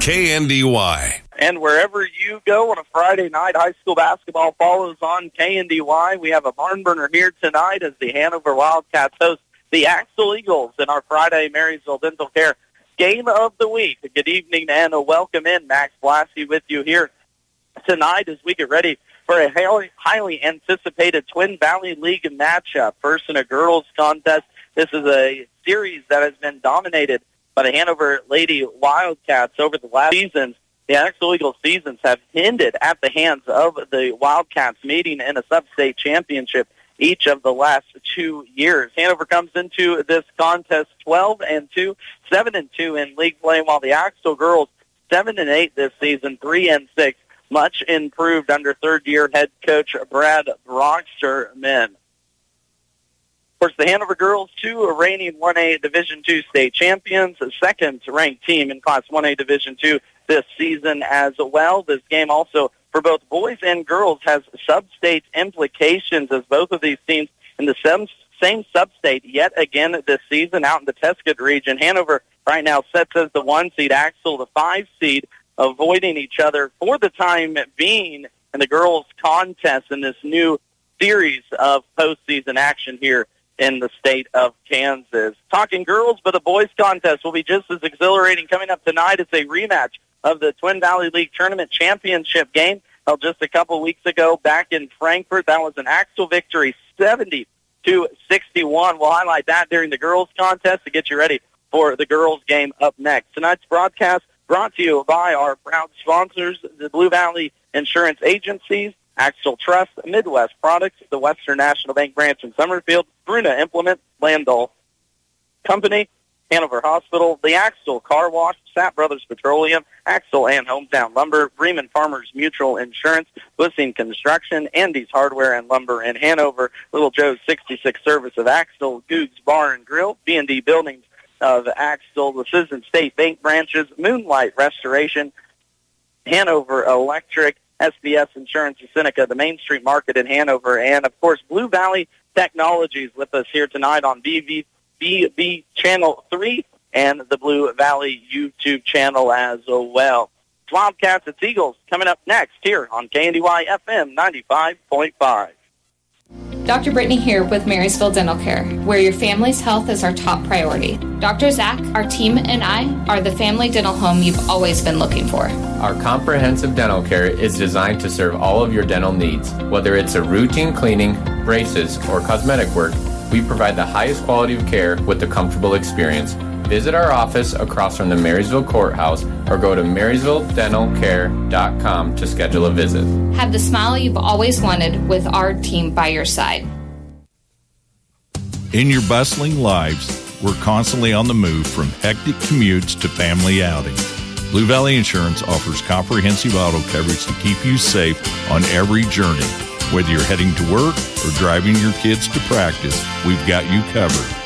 KNDY. And wherever you go on a Friday night, high school basketball follows on KNDY. We have a barn burner here tonight as the Hanover Wildcats host the Axtell Eagles in our Friday Marysville Dental Care Game of the Week. Good evening and a welcome in. Max Blassie with you here tonight as we get ready for a highly anticipated Twin Valley League matchup. First in a girls contest. This is a series that has been dominated by the Hanover Lady Wildcats over the last seasons. The Axtell Eagles seasons have ended at the hands of the Wildcats, meeting in a sub-state championship each of the last 2 years. Hanover comes into this contest 12-2, 7-2 in league play, while the Axtell girls 7-8 this season, 3-6, much improved under third-year head coach Brad Brocksterman. Of course, the Hanover girls, two reigning 1A Division II state champions, a second-ranked team in Class 1A Division II this season as well. This game also for both boys and girls has sub-state implications, as both of these teams in the same sub-state yet again this season out in the Tescott region. Hanover right now sets as the 1 seed, Axtell the 5 seed, avoiding each other for the time being in the girls' contest in this new series of postseason action here in the state of Kansas. Talking girls, but the boys' contest will be just as exhilarating. Coming up tonight, it's a rematch of the Twin Valley League Tournament Championship game held just a couple weeks ago back in Frankfort. That was an Axtell victory, 70-61. We'll highlight that during the girls' contest to get you ready for the girls' game up next. Tonight's broadcast brought to you by our proud sponsors, the Blue Valley Insurance Agencies, Axtell Trust, Midwest Products, the Western National Bank branch in Summerfield, Bruna Implement, Landau Company, Hanover Hospital, the Axtell Car Wash, Sapp Brothers Petroleum, Axtell and Hometown Lumber, Bremen Farmers Mutual Insurance, Blissing Construction, Andy's Hardware and Lumber in Hanover, Little Joe's 66 Service of Axtell, Goog's Bar and Grill, B&D Buildings of Axtell, the Citizen State Bank branches, Moonlight Restoration, Hanover Electric, SBS Insurance of Seneca, the Main Street Market in Hanover, and, of course, Blue Valley Technologies with us here tonight on BB Channel 3 and the Blue Valley YouTube channel as well. It's Wildcats, it's Eagles coming up next here on KNDY FM 95.5. Dr. Brittany here with Marysville Dental Care, where your family's health is our top priority. Dr. Zach, our team, and I are the family dental home you've always been looking for. Our comprehensive dental care is designed to serve all of your dental needs. Whether it's a routine cleaning, braces, or cosmetic work, we provide the highest quality of care with a comfortable experience. Visit our office across from the Marysville Courthouse or go to marysvilledentalcare.com to schedule a visit. Have the smile you've always wanted with our team by your side. In your bustling lives, we're constantly on the move from hectic commutes to family outings. Blue Valley Insurance offers comprehensive auto coverage to keep you safe on every journey. Whether you're heading to work or driving your kids to practice, we've got you covered.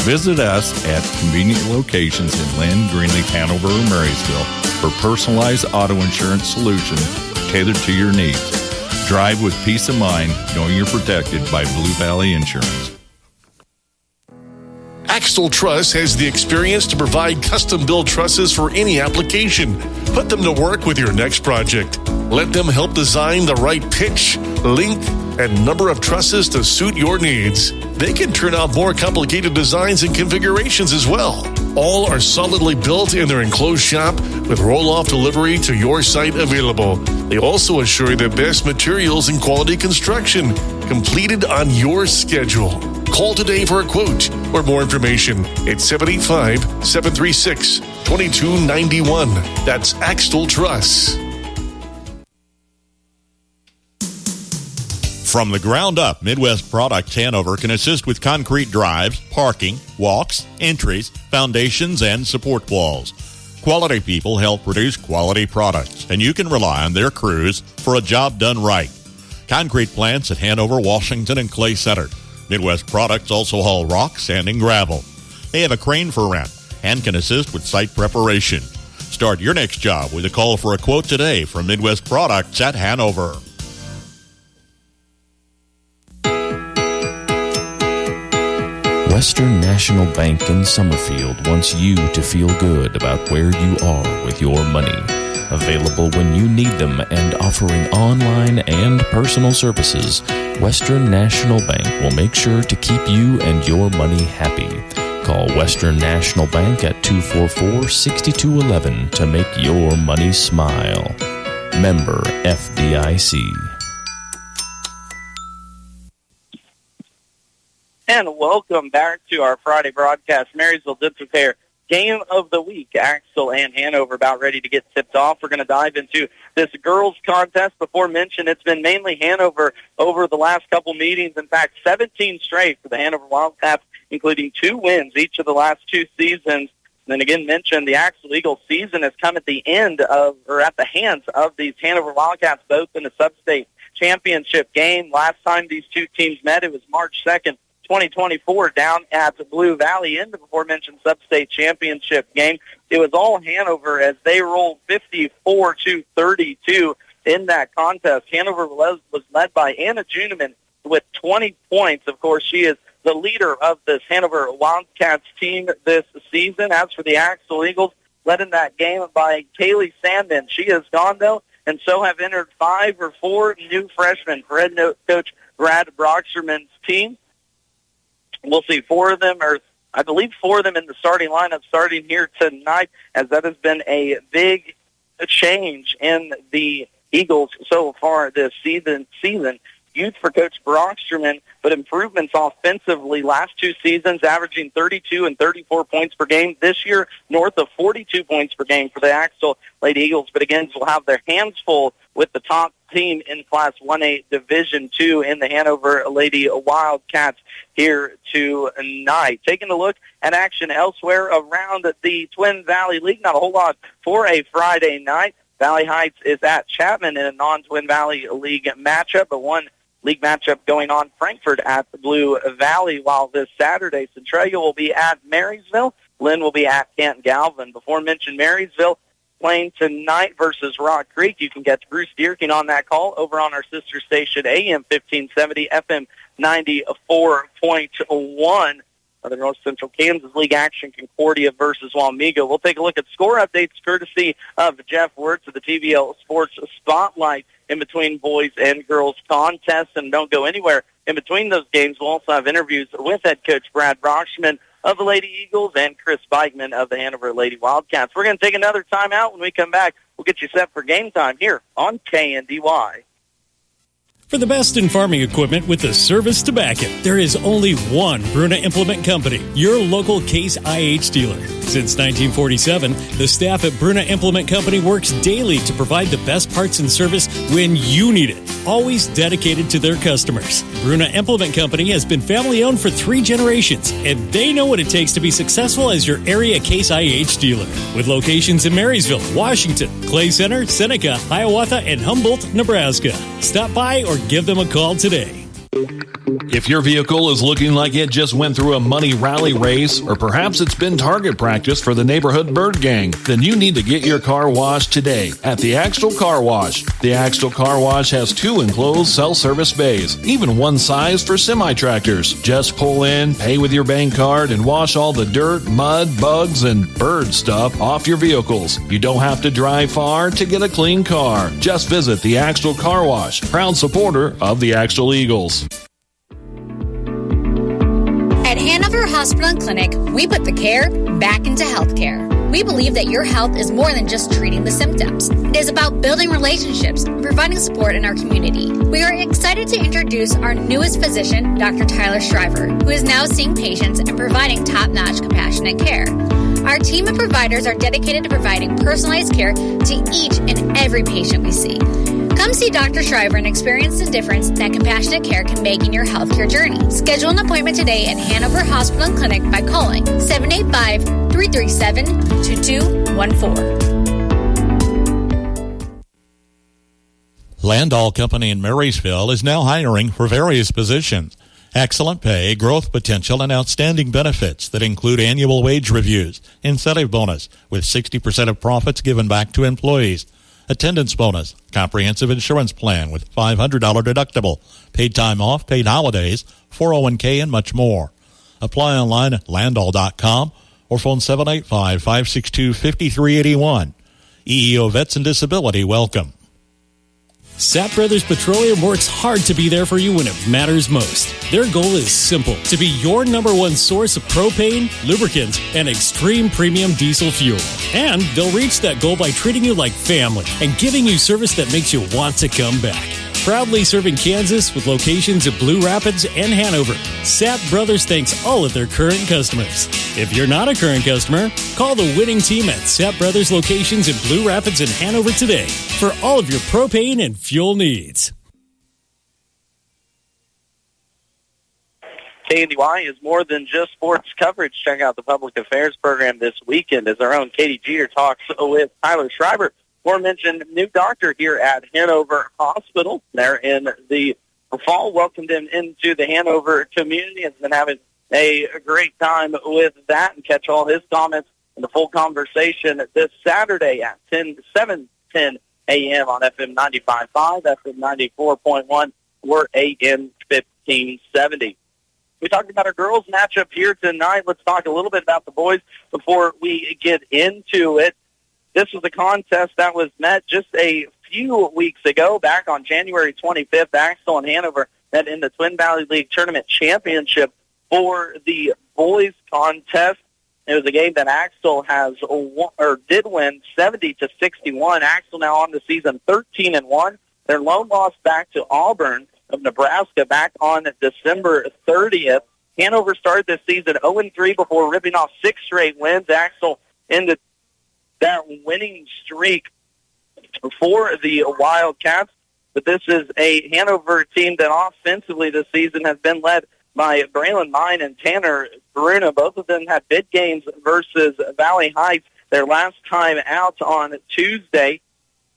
Visit us at convenient locations in Lynn, Greenleaf, Hanover, or Marysville for personalized auto insurance solutions tailored to your needs. Drive with peace of mind knowing you're protected by Blue Valley Insurance. Axtell Truss has the experience to provide custom-built trusses for any application. Put them to work with your next project. Let them help design the right pitch, length, and number of trusses to suit your needs. They can turn out more complicated designs and configurations as well. All are solidly built in their enclosed shop with roll-off delivery to your site available. They also assure the best materials and quality construction, completed on your schedule. Call today for a quote or more information at 785-736-2291. That's Axtell Truss. From the ground up, Midwest Products Hanover can assist with concrete drives, parking, walks, entries, foundations, and support walls. Quality people help produce quality products, and you can rely on their crews for a job done right. Concrete plants at Hanover, Washington, and Clay Center. Midwest Products also haul rock, sand, and gravel. They have a crane for rent and can assist with site preparation. Start your next job with a call for a quote today from Midwest Products at Hanover. Western National Bank in Summerfield wants you to feel good about where you are with your money. Available when you need them and offering online and personal services, Western National Bank will make sure to keep you and your money happy. Call Western National Bank at 244-6211 to make your money smile. Member FDIC. And welcome back to our Friday broadcast. Marysville Dental Care Game of the Week. Axtell and Hanover about ready to get tipped off. We're going to dive into this girls contest. Before mentioned, it's been mainly Hanover over the last couple meetings. In fact, 17 straight for the Hanover Wildcats, including 2 wins each of the last 2 seasons. And then again mentioned, the Axtell Eagles season has come at the end of, or at the hands of these Hanover Wildcats, both in the sub-state championship game. Last time these two teams met, it was March 2nd, 2024, down at the Blue Valley in the before-mentioned sub-state championship game. It was all Hanover as they rolled 54-32 in that contest. Hanover was led by Anna Juneman with 20 points. Of course, she is the leader of this Hanover Wildcats team this season. As for the Axtell Eagles, led in that game by Kaylee Sandman. She has gone, though, and so have entered 5 or 4 new freshmen for head coach Brad Brocksterman's team. We'll see 4 of them, or I believe 4 of them in the starting lineup starting here tonight, as that has been a big change in the Eagles so far this season. Youth for Coach Brocksterman, but improvements offensively. Last 2 seasons, averaging 32 and 34 points per game. This year, north of 42 points per game for the Axtell Lady Eagles. But again, will have their hands full with the top team in Class 1A Division II in the Hanover Lady Wildcats here tonight. Taking a look at action elsewhere around the Twin Valley League. Not a whole lot for a Friday night. Valley Heights is at Chapman in a non-Twin Valley League matchup, but one league matchup going on Frankfort at the Blue Valley, while this Saturday, Centralia will be at Marysville. Lynn will be at Canton Galvin. Before mentioned, Marysville playing tonight versus Rock Creek. You can get Bruce Dierking on that call over on our sister station, AM 1570, FM 94.1. The North Central Kansas League action, Concordia versus Wamego. We'll take a look at score updates courtesy of Jeff Wirtz of the TVL Sports Spotlight in between boys and girls contests. And don't go anywhere. In between those games, we'll also have interviews with head coach Brad Brocksterman of the Lady Eagles and Chris Bikeman of the Hanover Lady Wildcats. We're going to take another timeout. When we come back, we'll get you set for game time here on KNDY. For the best in farming equipment with the service to back it, there is only one Bruna Implement Company, your local Case IH dealer. Since 1947, the staff at Bruna Implement Company works daily to provide the best parts and service when you need it, always dedicated to their customers. Bruna Implement Company has been family-owned for 3 generations, and they know what it takes to be successful as your area Case IH dealer. With locations in Marysville, Washington, Clay Center, Seneca, Hiawatha, and Humboldt, Nebraska. Stop by or give them a call today. If your vehicle is looking like it just went through a money rally race, or perhaps it's been target practice for the neighborhood bird gang, then you need to get your car washed today at the Axtell Car Wash. The Axtell Car Wash has 2 enclosed self-service bays, even one size for semi-tractors. Just pull in, pay with your bank card, and wash all the dirt, mud, bugs, and bird stuff off your vehicles. You don't have to drive far to get a clean car. Just visit the Axtell Car Wash, proud supporter of the Axtell Eagles. At Hanover Hospital and Clinic, we put the care back into healthcare. We believe that your health is more than just treating the symptoms. It is about building relationships and providing support in our community. We are excited to introduce our newest physician, Dr. Tyler Shriver, who is now seeing patients and providing top-notch compassionate care. Our team of providers are dedicated to providing personalized care to each and every patient we see. Come see Dr. Shriver and experience the difference that compassionate care can make in your healthcare journey. Schedule an appointment today at Hanover Hospital and Clinic by calling 785-337-2214. Landall Company in Marysville is now hiring for various positions. Excellent pay, growth potential, and outstanding benefits that include annual wage reviews, incentive bonus with 60% of profits given back to employees, attendance bonus, comprehensive insurance plan with $500 deductible, paid time off, paid holidays, 401k, and much more. Apply online at landall.com or phone 785-562-5381. EEO Vets and Disability, welcome. Sapp Brothers Petroleum works hard to be there for you when it matters most. Their goal is simple: to be your number one source of propane, lubricants, and extreme premium diesel fuel. And they'll reach that goal by treating you like family and giving you service that makes you want to come back. Proudly serving Kansas with locations in Blue Rapids and Hanover, Sapp Brothers thanks all of their current customers. If you're not a current customer, call the winning team at Sapp Brothers locations in Blue Rapids and Hanover today for all of your propane and fuel needs. KNDY is more than just sports coverage. Check out the public affairs program this weekend as our own Katie Jeter talks with Tyler Schreiber. Aforementioned new doctor here at Hanover Hospital. They're in the fall. Welcomed him into the Hanover community. Has been having a great time with that, and catch all his comments and the full conversation this Saturday at 7:10 a.m. on FM 95.5, FM 94.1, or AM 1570. We talked about our girls matchup here tonight. Let's talk a little bit about the boys before we get into it. This was a contest that was met just a few weeks ago, back on January 25th. Axtell and Hanover met in the Twin Valley League Tournament Championship for the boys contest. It was a game that Axtell did win 70-61. Axtell now on the season 13-1. Their lone loss back to Auburn of Nebraska back on December 30th. Hanover started this season 0-3 before ripping off 6 straight wins. Axtell ended that winning streak for the Wildcats. But this is a Hanover team that offensively this season has been led by Braylon Mine and Tanner Bruna. Both of them had big games versus Valley Heights their last time out on Tuesday.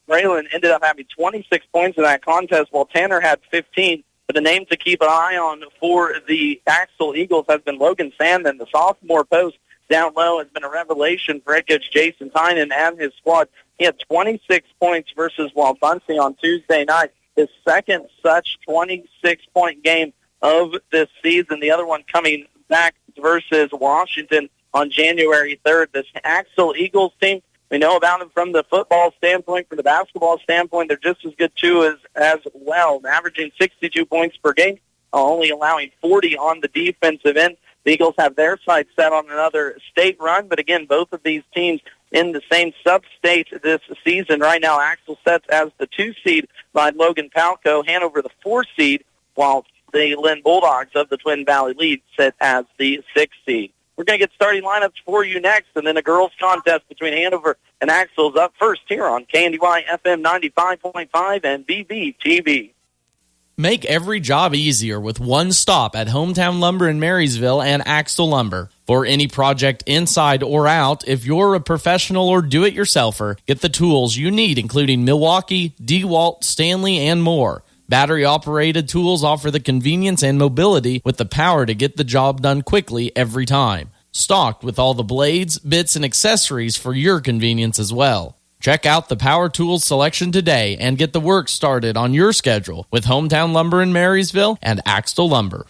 Braylon ended up having 26 points in that contest, while Tanner had 15. But the name to keep an eye on for the Axtell Eagles has been Logan Sandman, the sophomore post. Down low has been a revelation for head coach Jason Tynan and his squad. He had 26 points versus Wabaunsee on Tuesday night, his second such 26-point game of this season. The other one coming back versus Washington on January 3rd. This Axtell Eagles team, we know about them from the football standpoint. From the basketball standpoint, they're just as good, too, as well, averaging 62 points per game, only allowing 40 on the defensive end. The Eagles have their sights set on another state run, but again, both of these teams in the same sub-state this season. Right now, Axtell sets as the 2 seed by Logan Palco, Hanover the 4 seed, while the Lynn Bulldogs of the Twin Valley League sit as the 6 seed. We're going to get starting lineups for you next, and then a girls' contest between Hanover and Axtell is up first here on KNDY FM 95.5 and BBTV. Make every job easier with one stop at Hometown Lumber in Marysville and Axtell Lumber. For any project inside or out, if you're a professional or do-it-yourselfer, get the tools you need, including Milwaukee, DeWalt, Stanley, and more. Battery-operated tools offer the convenience and mobility with the power to get the job done quickly every time. Stocked with all the blades, bits, and accessories for your convenience as well. Check out the Power Tools selection today and get the work started on your schedule with Hometown Lumber in Marysville and Axtell Lumber.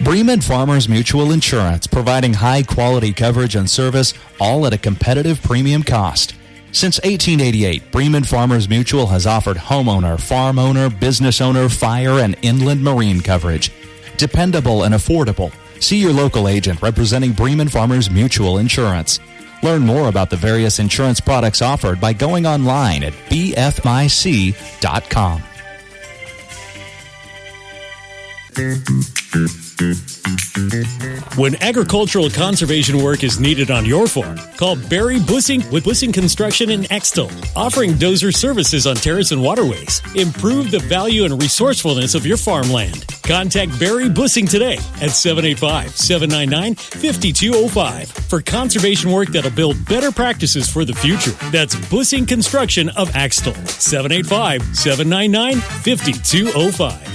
Bremen Farmers Mutual Insurance, providing high-quality coverage and service, all at a competitive premium cost. Since 1888, Bremen Farmers Mutual has offered homeowner, farm owner, business owner, fire, and inland marine coverage. Dependable and affordable. See your local agent representing Bremen Farmers Mutual Insurance. Learn more about the various insurance products offered by going online at bfmic.com. When agricultural conservation work is needed on your farm, call Barry Bussing with Bussing Construction in Axtell, offering dozer services on terrace and waterways. Improve the value and resourcefulness of your farmland. Contact Barry Bussing today at 785-799-5205 for conservation work that'll build better practices for the future. That's Bussing Construction of Axtell, 785-799-5205.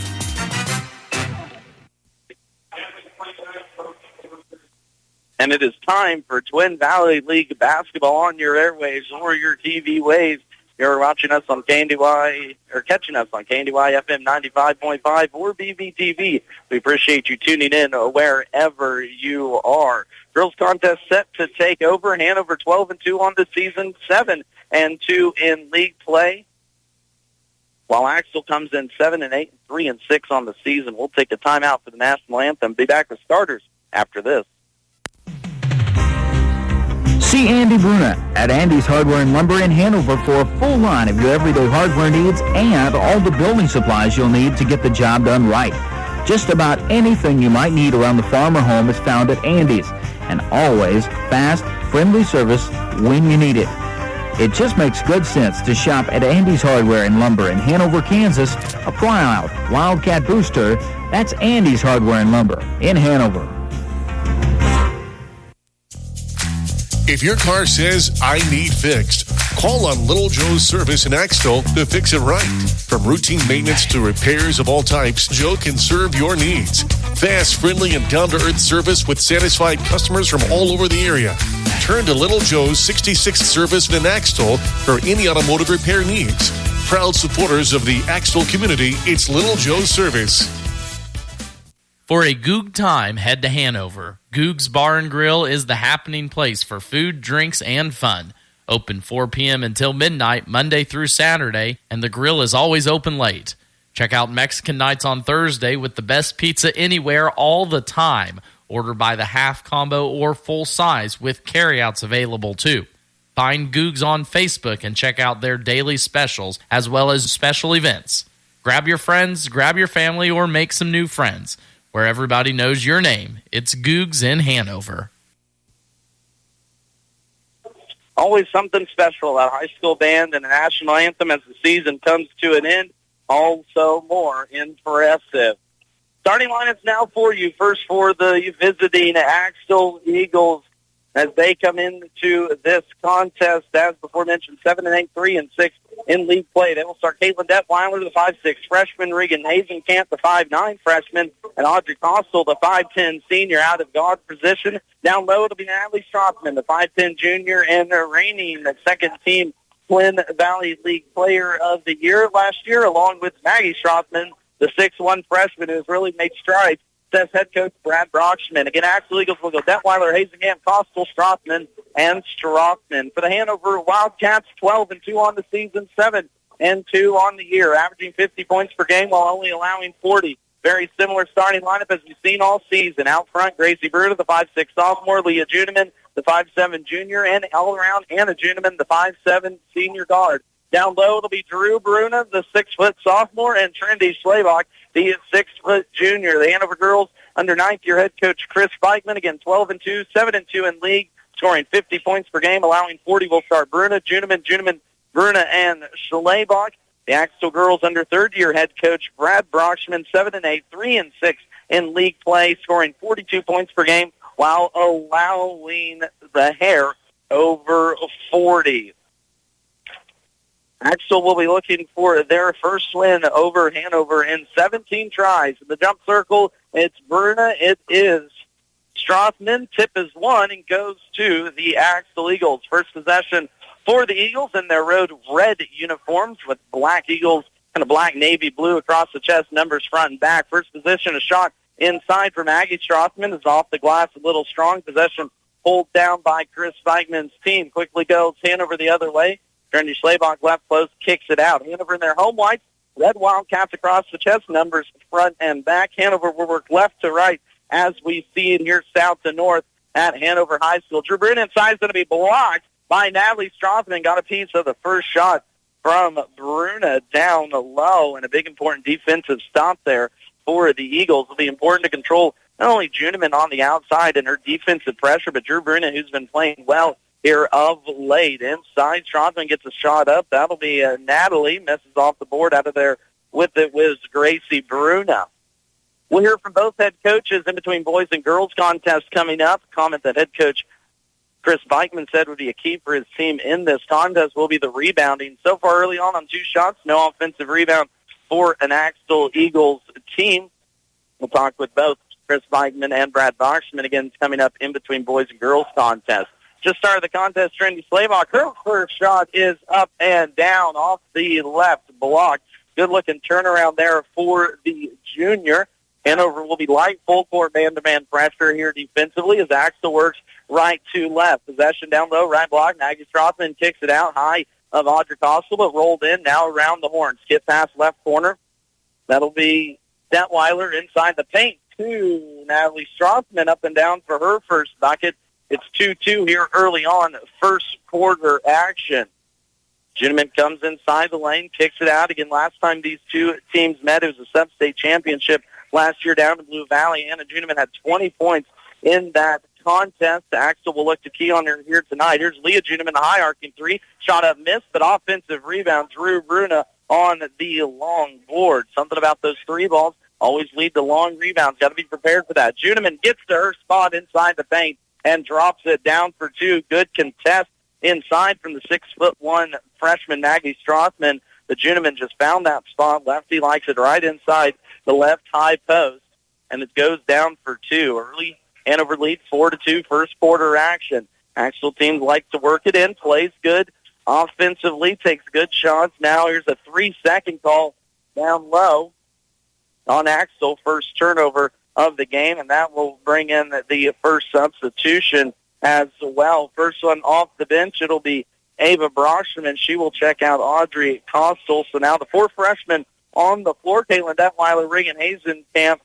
And it is time for Twin Valley League basketball on your airwaves or your TV waves. You're watching us on KNDY, or catching us on KNDY FM 95.5 or BBTV. We appreciate you tuning in wherever you are. Girls contest set to take over. Hanover 12-2 on the season, 7-2 in league play. While Axtell comes in 7-8, 3-6 on the season. We'll take a timeout for the national anthem. Be back with starters after this. See Andy Bruna at Andy's Hardware and Lumber in Hanover for a full line of your everyday hardware needs and all the building supplies you'll need to get the job done right. Just about anything you might need around the farm or home is found at Andy's, and always fast, friendly service when you need it. It just makes good sense to shop at Andy's Hardware and Lumber in Hanover, Kansas, a proud Wildcat booster. That's Andy's Hardware and Lumber in Hanover. If your car says, I need fixed, call on Little Joe's Service in Axtell to fix it right. From routine maintenance to repairs of all types, Joe can serve your needs. Fast, friendly, and down-to-earth service with satisfied customers from all over the area. Turn to Little Joe's 66th Service in Axtell for any automotive repair needs. Proud supporters of the Axtell community, it's Little Joe's Service. For a Goog time, head to Hanover. Goog's Bar and Grill is the happening place for food, drinks, and fun. Open 4 p.m. until midnight, Monday through Saturday, and the grill is always open late. Check out Mexican nights on Thursday with the best pizza anywhere all the time. Order by the half combo or full size with carryouts available too. Find Googs on Facebook and check out their daily specials as well as special events. Grab your friends, grab your family, or make some new friends. Where everybody knows your name, it's Googs in Hanover. Always something special about high school band and the national anthem as the season comes to an end. Also more impressive. Starting lineups now for you. First for the visiting Axtell Eagles as they come into this contest. As before mentioned, 7-8, 3-6 in league play. They will start Caitlin Detweiler, the 5'6" freshman, Regan Hazenkamp, the 5'9" freshman, and Audrey Costel, the 5'10" senior, out of guard position. Down low, it'll be Natalie Strothman, the 5'10" junior, and reigning second-team Twin Valley League Player of the Year last year, along with Maggie Strothman, the 6'1" freshman who has really made strides, says head coach Brad Brockschman. Again, Axtell Eagles will go Detweiler, Hazenkamp, Costel, Strothman, and Strothman. For the Hanover Wildcats, 12-2 on the season, 7-2 on the year, averaging 50 points per game while only allowing 40. Very similar starting lineup as we've seen all season. Out front, Gracie Bruder, the 5'6" sophomore, Leah Juneman, the 5'7" junior, and all-around Anna Juneman, the 5'7" senior guard. Down low, it'll be Drew Bruna, the 6' sophomore, and Trendy Schlabach, the 6' junior. The Hanover girls under ninth-year head coach Chris Beichman, again 12-2, 7-2 in league, scoring 50 points per game, allowing 40. Will start Bruna, Juneman, Bruna, and Schlabach. The Axtell girls under third-year head coach Brad Brockschman, 7-8, 3-6 in league play, scoring 42 points per game while allowing the hair over 40. Axtell will be looking for their first win over Hanover in 17 tries. In the jump circle, it's Bruna. It is Strothman. Tip is one and goes to the Axtell Eagles. First possession for the Eagles in their road red uniforms with black Eagles and a black navy blue across the chest, numbers front and back. First position, a shot inside from Maggie Strothman is off the glass, a little strong. Possession pulled down by Chris Feigman's team. Quickly goes Hanover the other way. Trendy Schlabach left close, kicks it out. Hanover in their home whites, red Wildcats across the chest, numbers front and back. Hanover will work left to right as we see it here south to north at Hanover High School. Drew Bruna inside is going to be blocked by Natalie Strothman. Got a piece of the first shot from Bruna down low, and a big important defensive stop there for the Eagles. It'll be important to control not only Juneman on the outside and her defensive pressure, but Drew Bruna, who's been playing well here of late. Inside, Strothman gets a shot up. That'll be Natalie. Messes off the board. Out of there with it was Gracie Bruna. We'll hear from both head coaches in between boys and girls contest coming up. Comment that head coach Chris Beichman said would be a key for his team in this contest will be the rebounding. So far early on 2 shots, no offensive rebound for an Axtell Eagles team. We'll talk with both Chris Beichman and Brad Brockschman again coming up in between boys and girls contest. just started the contest, Trendy Slavok. Her first shot is up and down off the left block. Good-looking turnaround there for the junior. Hanover will be light full court man-to-man pressure here defensively as Axtell works right to left. Possession down low, right block. Maggie Strothman kicks it out high of Audrey Costal, but rolled in now around the horn. Skip past left corner. That'll be Detweiler inside the paint to Natalie Strothman, up and down for her first bucket. It's 2-2 here early on, first quarter action. Ginneman comes inside the lane, kicks it out. Again, last time these two teams met, it was a sub-state championship last year down in Blue Valley. Anna Ginneman had 20 points in that contest. Axtell will look to key on her here tonight. Here's Leah Ginneman, a high arcing three. Shot up, missed, but offensive rebound. Drew Bruna on the long board. Something about those three balls always lead to long rebounds. Got to be prepared for that. Ginneman gets to her spot inside the paint and drops it down for two. Good contest inside from the 6'1" freshman Maggie Strothman. The Ginneman just found that spot. Lefty likes it right inside the left high post, and it goes down for two. Early Hanover leads 4-2 first quarter action. Axtell teams like to work it in, plays good offensively, takes good shots. Now here's a 3-second call down low on Axtell, first turnover of the game, and that will bring in the first substitution as well. First one off the bench, it'll be Ava Brockman. She will check out Audrey Costal. So now the four freshmen on the floor, Caitlin Detweiler, Reagan Hazenkamp,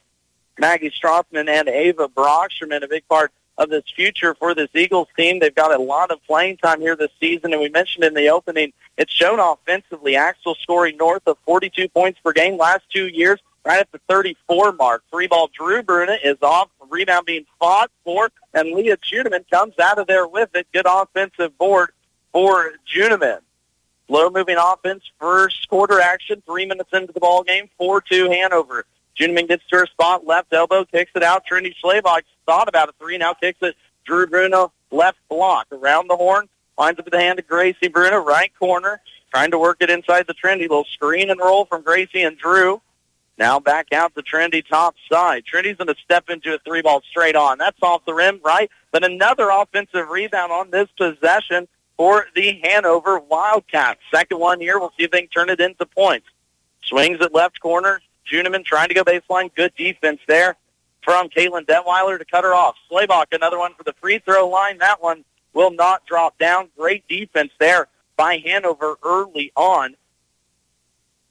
Maggie Strothman, and Ava Brockman, a big part of this future for this Eagles team. They've got a lot of playing time here this season, and we mentioned in the opening, it's shown offensively. Axtell scoring north of 42 points per game last 2 years, right at the 34 mark. Three ball Drew Bruna is off, rebound being fought for, and Leah Juneman comes out of there with it. Good offensive board for Juneman. Slow-moving offense, first quarter action, 3 minutes into the ball game, 4-2 Hanover. Juneman gets to her spot, left elbow, kicks it out. Trinity Slavok thought about a three, now kicks it. Drew Bruna, left block, around the horn, lines up with the hand of Gracie Bruna, right corner, trying to work it inside the Trinity. Little screen and roll from Gracie and Drew. Now back out the Trinity top side. Trinity's going to step into a three ball straight on. That's off the rim, right? But another offensive rebound on this possession for the Hanover Wildcats. Second one here. We'll see if they can turn it into points. Swings at left corner. Juneman trying to go baseline. Good defense there from Caitlin Detweiler to cut her off. Slavok, another one for the free throw line. That one will not drop down. Great defense there by Hanover early on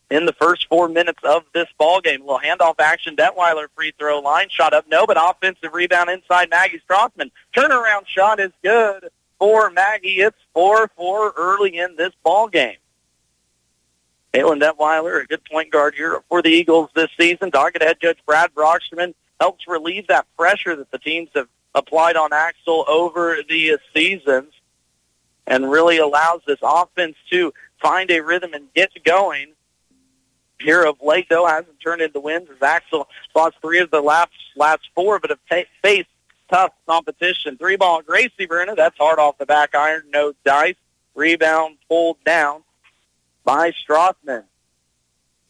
in the first 4 minutes of this ball game. A little handoff action. Detweiler free throw line. Shot up, no, but offensive rebound inside Maggie Strothman. Turnaround shot is good for Maggie. It's 4-4 early in this ball game. Caitlin Detweiler, a good point guard here for the Eagles this season. Dogged head coach Brad Brockman helps relieve that pressure that the teams have applied on Axtell over the seasons and really allows this offense to find a rhythm and get going. Here of late, though, hasn't turned into wins as Axtell lost three of the last four, but have faced tough competition. Three ball Gracie Bruna, that's hard off the back iron, no dice. Rebound pulled down by Strothman.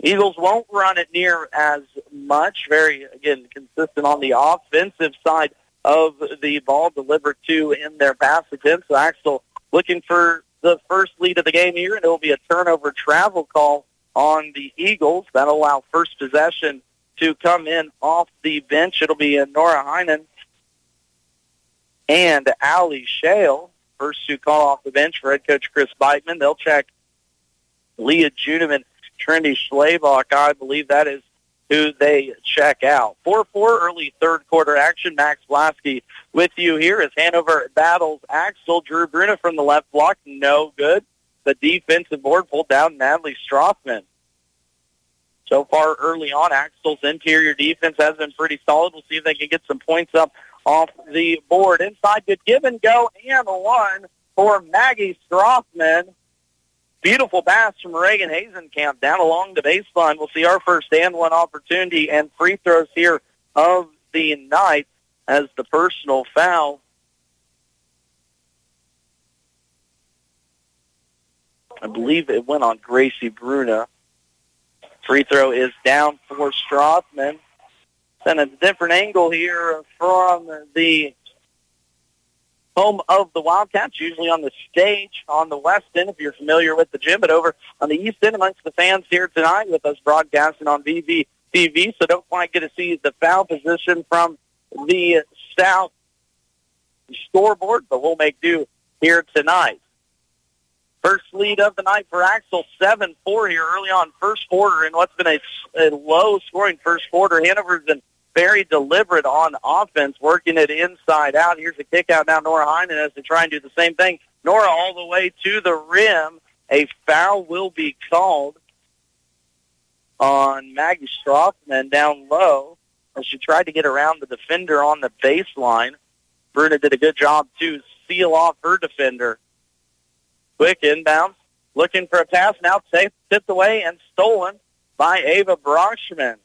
Eagles won't run it near as much. Very, again, consistent on the offensive side of the ball, delivered two in their pass attempts. So Axtell looking for the first lead of the game here, and it will be a turnover travel call on the Eagles. That'll allow first possession to come in off the bench. It'll be Nora Heinen and Allie Shale. First to call off the bench for head coach Chris Beitman. They'll check Leah Juneman, Trinity Slavok. I believe that is who they check out. 4-4 early third quarter action. Max Blasky with you here as Hanover battles Axtell. Drew Bruna from the left block, no good. The defensive board pulled down Natalie Strothman. So far early on, Axtell's interior defense has been pretty solid. We'll see if they can get some points up off the board. Inside, good give and go, and one for Maggie Strothman. Beautiful pass from Reagan Hazenkamp down along the baseline. We'll see our first and one opportunity and free throws here of the night as the personal foul. I believe it went on Gracie Bruna. Free throw is down for home of the Wildcats, usually on the stage on the west end, if you're familiar with the gym, but over on the east end amongst the fans here tonight with us broadcasting on VVTV, so don't quite get to see the foul position from the south scoreboard, but we'll make do here tonight. First lead of the night for Axtell, 7-4 here early on first quarter in what's been a low-scoring first quarter. Hanover's been very deliberate on offense, working it inside out. Here's a kick out now. Nora Hyman has to try and do the same thing. Nora all the way to the rim. A foul will be called on Maggie Strothman down low as she tried to get around the defender on the baseline. Bruna did a good job to seal off her defender. Quick inbound, looking for a pass. Now tipped away and stolen by Ava Brockman.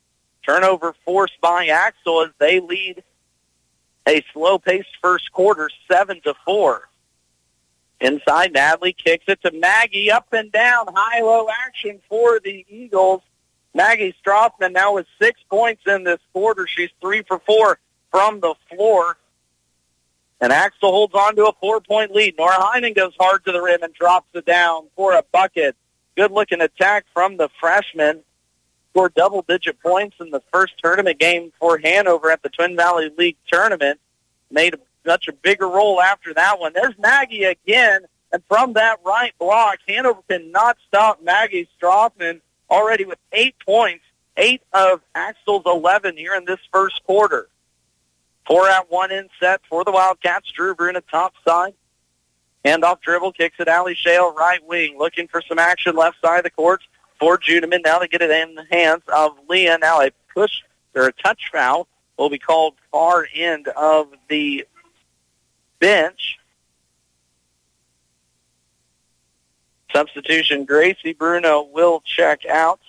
Turnover forced by Axtell as they lead a slow-paced first quarter, 7-4. Inside, Natalie kicks it to Maggie, up and down, high-low action for the Eagles. Maggie Strothman now with 6 points in this quarter. She's 3 for 4 from the floor. And Axtell holds on to a 4-point lead. Nora Heinen goes hard to the rim and drops it down for a bucket. Good-looking attack from the freshman. Scored double-digit points in the first tournament game for Hanover at the Twin Valley League tournament. Made such a bigger role after that one. There's Maggie again, and from that right block, Hanover cannot stop Maggie Strothman, already with 8 points, 8 of Axtell's 11 here in this first quarter. 4-at-1 in set for the Wildcats. Drew Bruna top side. Handoff dribble, kicks it Allie Shale, right wing, looking for some action left side of the court for Judeman. Now they get it in the hands of Leah. Now a push or a touch foul will be called far end of the bench. Substitution, Gracie Bruno will check out.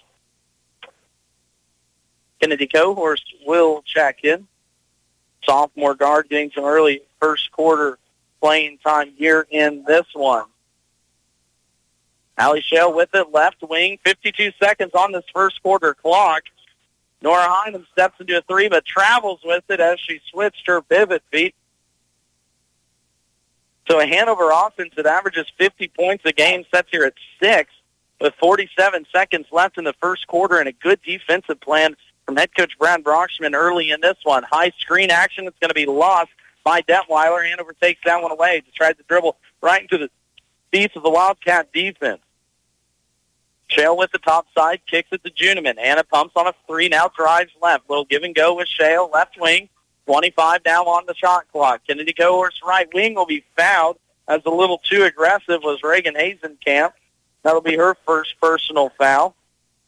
Kennedy Cohorst will check in. Sophomore guard getting some early first quarter playing time here in this one. Allie Shale with it, left wing, 52 seconds on this first quarter clock. Nora Hyman steps into a three, but travels with it as she switched her pivot feet. So a Hanover offense that averages 50 points a game sets here at 6 with 47 seconds left in the first quarter and a good defensive plan from head coach Brad Brockman early in this one. High screen action that's going to be lost by Detweiler. Hanover takes that one away. Just tries to dribble right into the feet of the Wildcat defense. Shale with the top side, kicks it to Juneman. Anna pumps on a three, now drives left. Little give and go with Shale, left wing. 25 now on the shot clock. Kennedy Cohorst right wing will be fouled as a little too aggressive was Reagan Hazenkamp. That'll be her first personal foul.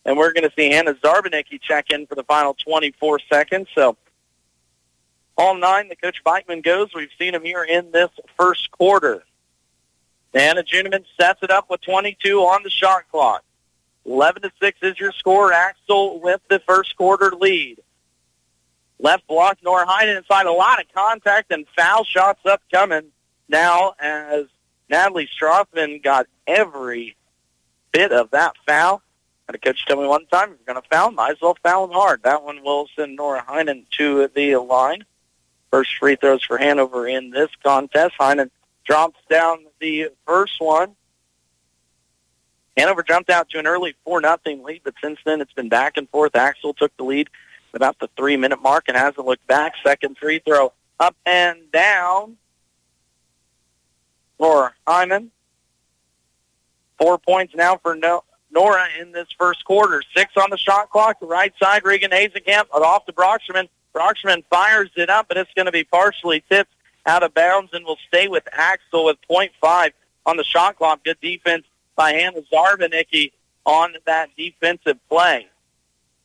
And we're going to see Hannah Zarbanicki check in for the final 24 seconds. So all 9 that Coach Beitman goes. We've seen him here in this first quarter. Anna Juneman sets it up with 22 on the shot clock. 11-6 is your score. Axtell with the first quarter lead. Left block, Nora Heinen inside. A lot of contact and foul shots upcoming now as Natalie Strothman got every bit of that foul. Had a coach tell me one time, if you're going to foul, might as well foul them hard. That one will send Nora Heinen to the line. First free throws for Hanover in this contest. Heinen drops down the first one. Hanover jumped out to an early 4-0 lead, but since then it's been back and forth. Axtell took the lead at about the 3-minute mark and hasn't looked back. Second free throw up and down for Hyman. 4 points now for Nora in this first quarter. 6 on the shot clock. The right side, Regan Hazenkamp off to Brockman. Brockman fires it up, but it's going to be partially tipped out of bounds and will stay with Axtell with 0.5 on the shot clock. Good defense by Hannah Zarbanicki on that defensive play.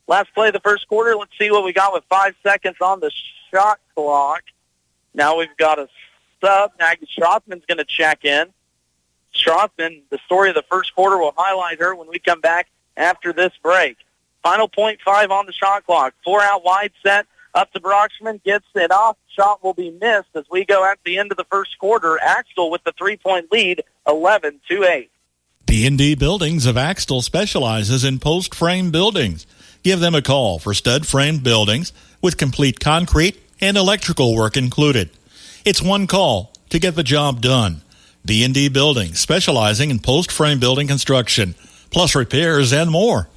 Last play of the first quarter. Let's see what we got with 5 seconds on the shot clock. Now we've got a sub. Maggie Strothman's going to check in. Strothman, the story of the first quarter, will highlight her when we come back after this break. Final 0.5 on the shot clock. 4 out wide set. Up to Brockman. Gets it off. Shot will be missed as we go at the end of the first quarter. Axtell with the 3-point lead, 11-8. B&D Buildings of Axtell specializes in post-frame buildings. Give them a call for stud frame buildings with complete concrete and electrical work included. It's one call, to get the job done. D&D Buildings, specializing in post-frame building construction, plus repairs and more.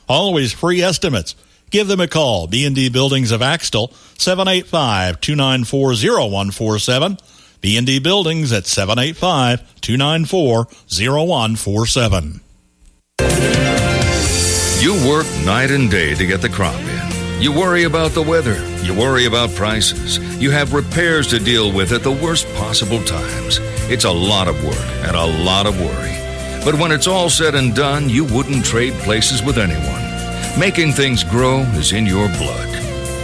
Always free estimates. Give them a call. D&D Buildings of Axtell, 785-294-0147. D&D Buildings at 785-294-0147. You work night and day to get the crop in. You worry about the weather. You worry about prices. You have repairs to deal with at the worst possible times. It's a lot of work and a lot of worry. But when it's all said and done, you wouldn't trade places with anyone. Making things grow is in your blood.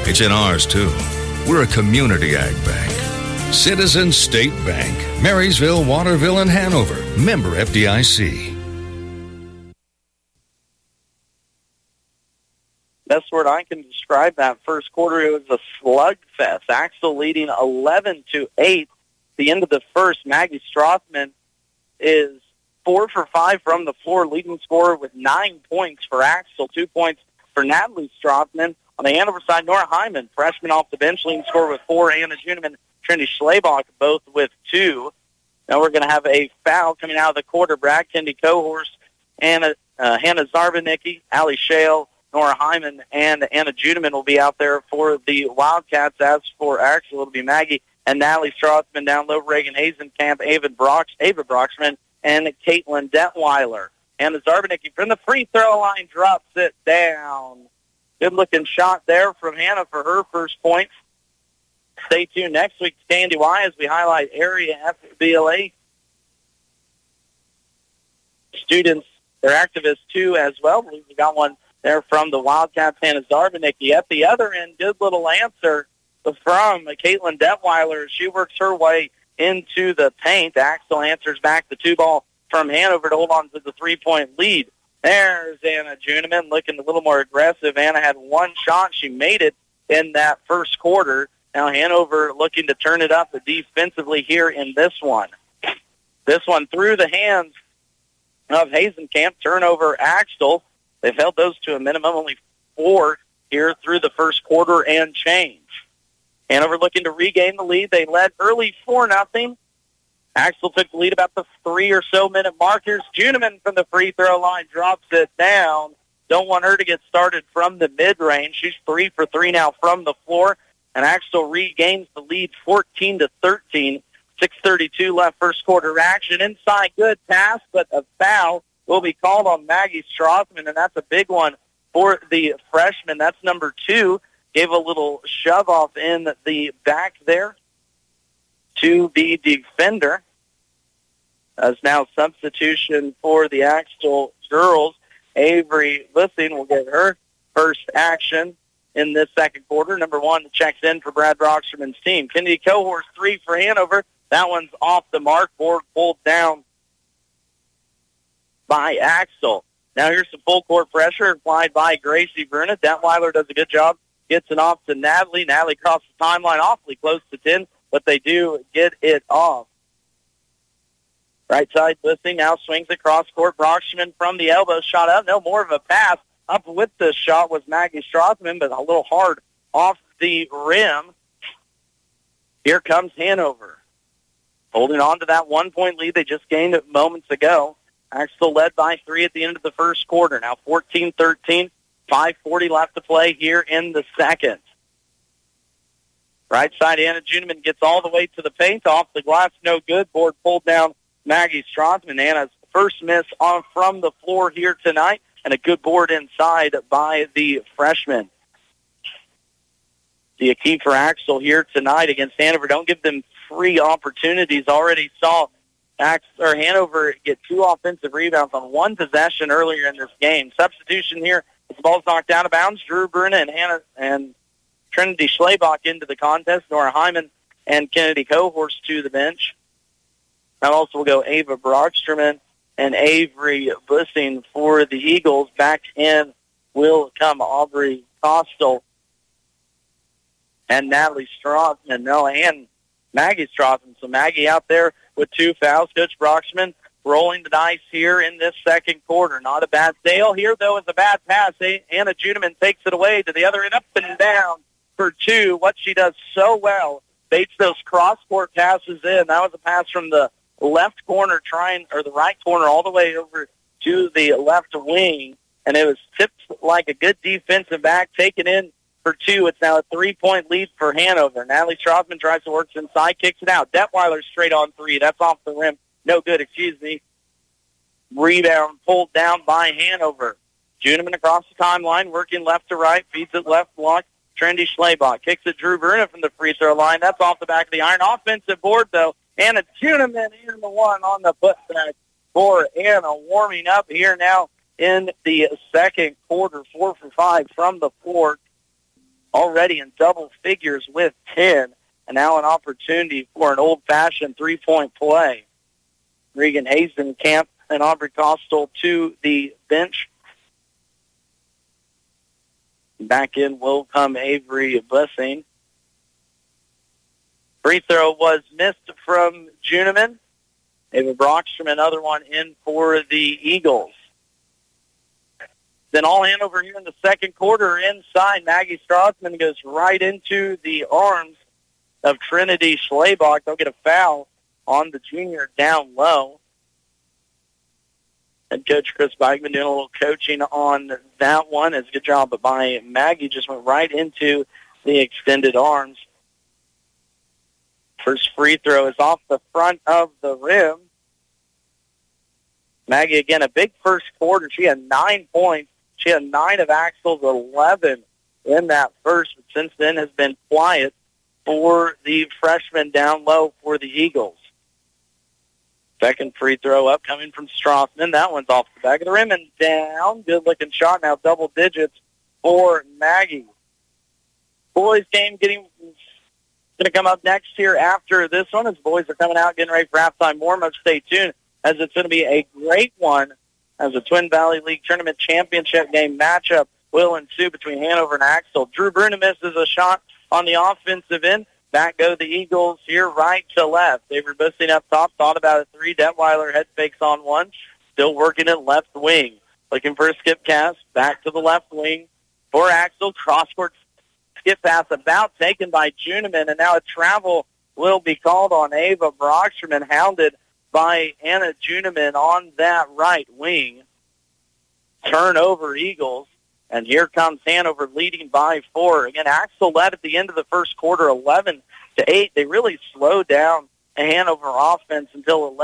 It's in ours, too. We're a community ag bank. Citizens State Bank, Marysville, Waterville, and Hanover. Member FDIC. Best word I can describe that first quarter, it was a slugfest. Axtell leading 11-8. The end of the first, Maggie Strothman is 4 for 5 from the floor, leading scorer with 9 points for Axtell, 2 points for Natalie Strothman. On the Hanover side, Nora Hyman, freshman off the bench, leading scorer with 4. Anna Juneman, Trinity Schlabach, both with 2. Now we're going to have a foul coming out of the quarter. Brad Kendi Cohorst, Hannah Zarbanicki, Allie Shale, Nora Hyman, and Anna Juneman will be out there for the Wildcats. As for Axtell, it'll be Maggie and Natalie Strothman down low, Reagan Hazenkamp, Ava Broxman, and Caitlin Detweiler. And Zarbanicki from the free throw line drops it down. Good-looking shot there from Hannah for her first points. Stay tuned next week to Candy Y as we highlight area FBLA students. They're activists, too, as well. I believe we got one there from the Wildcats, Hannah Zarbanicki. At the other end, good little answer from Caitlin Detweiler. She works her way into the paint. Axtell answers back the 2-ball from Hanover to hold on to the 3-point lead. There's Anna Juneman looking a little more aggressive. Anna had one shot. She made it in that first quarter. Now Hanover looking to turn it up defensively here in this one. This one through the hands of Hazenkamp. Turnover Axtell. They've held those to a minimum, only 4 here through the first quarter and change. Hanover looking to regain the lead. They led early 4-0. Axtell took the lead about the 3 or so minute markers. Juneman from the free throw line drops it down. Don't want her to get started from the mid-range. She's 3 for 3 now from the floor. And Axtell regains the lead 14-13. 6:32 left first quarter action. Inside, good pass, but a foul will be called on Maggie Strothman, and that's a big one for the freshman. That's number 2. Gave a little shove off in the back there to the defender. As now substitution for the Axtell girls. Avery Lissing will get her first action in this second quarter. Number 1 checks in for Brad Broxterman's team. Kennedy Cohorst 3 for Hanover. That one's off the mark. Board pulled down by Axtell. Now here's some full court pressure applied by Gracie Bruna. Detweiler does a good job. Gets it off to Natalie. Natalie crosses the timeline awfully close to 10, but they do get it off. Right side Lissing now swings across court. Broxterman from the elbow. Shot up. No more of a pass. Up with the shot was Maggie Strothman, but a little hard off the rim. Here comes Hanover. Holding on to that 1-point lead they just gained moments ago. Axtell led by 3 at the end of the first quarter. Now 14-13, 5:40 left to play here in the second. Right side, Anna Juneman gets all the way to the paint. Off the glass, no good. Board pulled down Maggie Strothman. Anna's first miss on from the floor here tonight, and a good board inside by the freshman. The key for Axtell here tonight against Hanover. Don't give them free opportunities. Already saw Hanover get 2 offensive rebounds on 1 possession earlier in this game. Substitution here. The ball's knocked out of bounds. Drew Bruna and Trinity Schlabach into the contest. Nora Hyman and Kennedy Cohorst to the bench. That also will go Ava Broxterman and Avery Lissing for the Eagles. Back in will come Aubrey Costel and Natalie Strothman. And Maggie Strothman. So Maggie out there with 2 fouls. Coach Broxterman rolling the dice here in this second quarter. Not a bad sale here, though, is a bad pass. Anna Juneman takes it away to the other end, up and down for 2. What she does so well, baits those cross-court passes in. That was a pass from the left corner the right corner all the way over to the left wing, and it was tipped like a good defensive back, taken in for 2. It's now a 3-point lead for Hanover. Natalie Straussman tries to work inside, kicks it out. Detweiler straight on 3. That's off the rim. No good, excuse me. Rebound pulled down by Hanover. Juneman across the timeline, working left to right, feeds it left block. Trendy Schlabach kicks it. Drew Bruna from the free throw line. That's off the back of the iron. Offensive board, though. Anna Juneman in the one on the putback for Anna, warming up here now in the second quarter. 4 for 5 from the floor. Already in double figures with 10. And now an opportunity for an old-fashioned three-point play. Regan Hazenkamp and Aubrey Costal to the bench. Back in will come Avery Blessing. Free throw was missed from Juneman. Ava Brockstrom, another one in for the Eagles. Then all Hanover here in the second quarter inside. Maggie Strassman goes right into the arms of Trinity Schlabach. They'll get a foul on the junior down low. And Coach Chris Beichman doing a little coaching on that one. It's a good job by Maggie. Just went right into the extended arms. First free throw is off the front of the rim. Maggie, again, a big first quarter. She had 9 points. She had 9 of Axtell's 11 in that first, but since then has been quiet for the freshman down low for the Eagles. Second free throw up coming from Strassman. That one's off the back of the rim and down. Good-looking shot, now double digits for Maggie. Boys game going to come up next here after this one as boys are coming out getting ready for halftime. More must stay tuned as it's going to be a great one as a Twin Valley League Tournament Championship game matchup will ensue between Hanover and Axtell. Drew Bruna misses a shot on the offensive end. Back go the Eagles here right to left. Avery Bussing up top, thought about a 3. Detweiler head fakes on 1. Still working it left wing. Looking for a skip pass. Back to the left wing for Axtell. Cross-court skip pass about taken by Juneman, and now a travel will be called on Ava Brockstrom, hounded by Anna Juneman on that right wing. Turnover Eagles. And here comes Hanover leading by 4. Again, Axtell led at the end of the first quarter 11-8. They really slowed down the Hanover offense until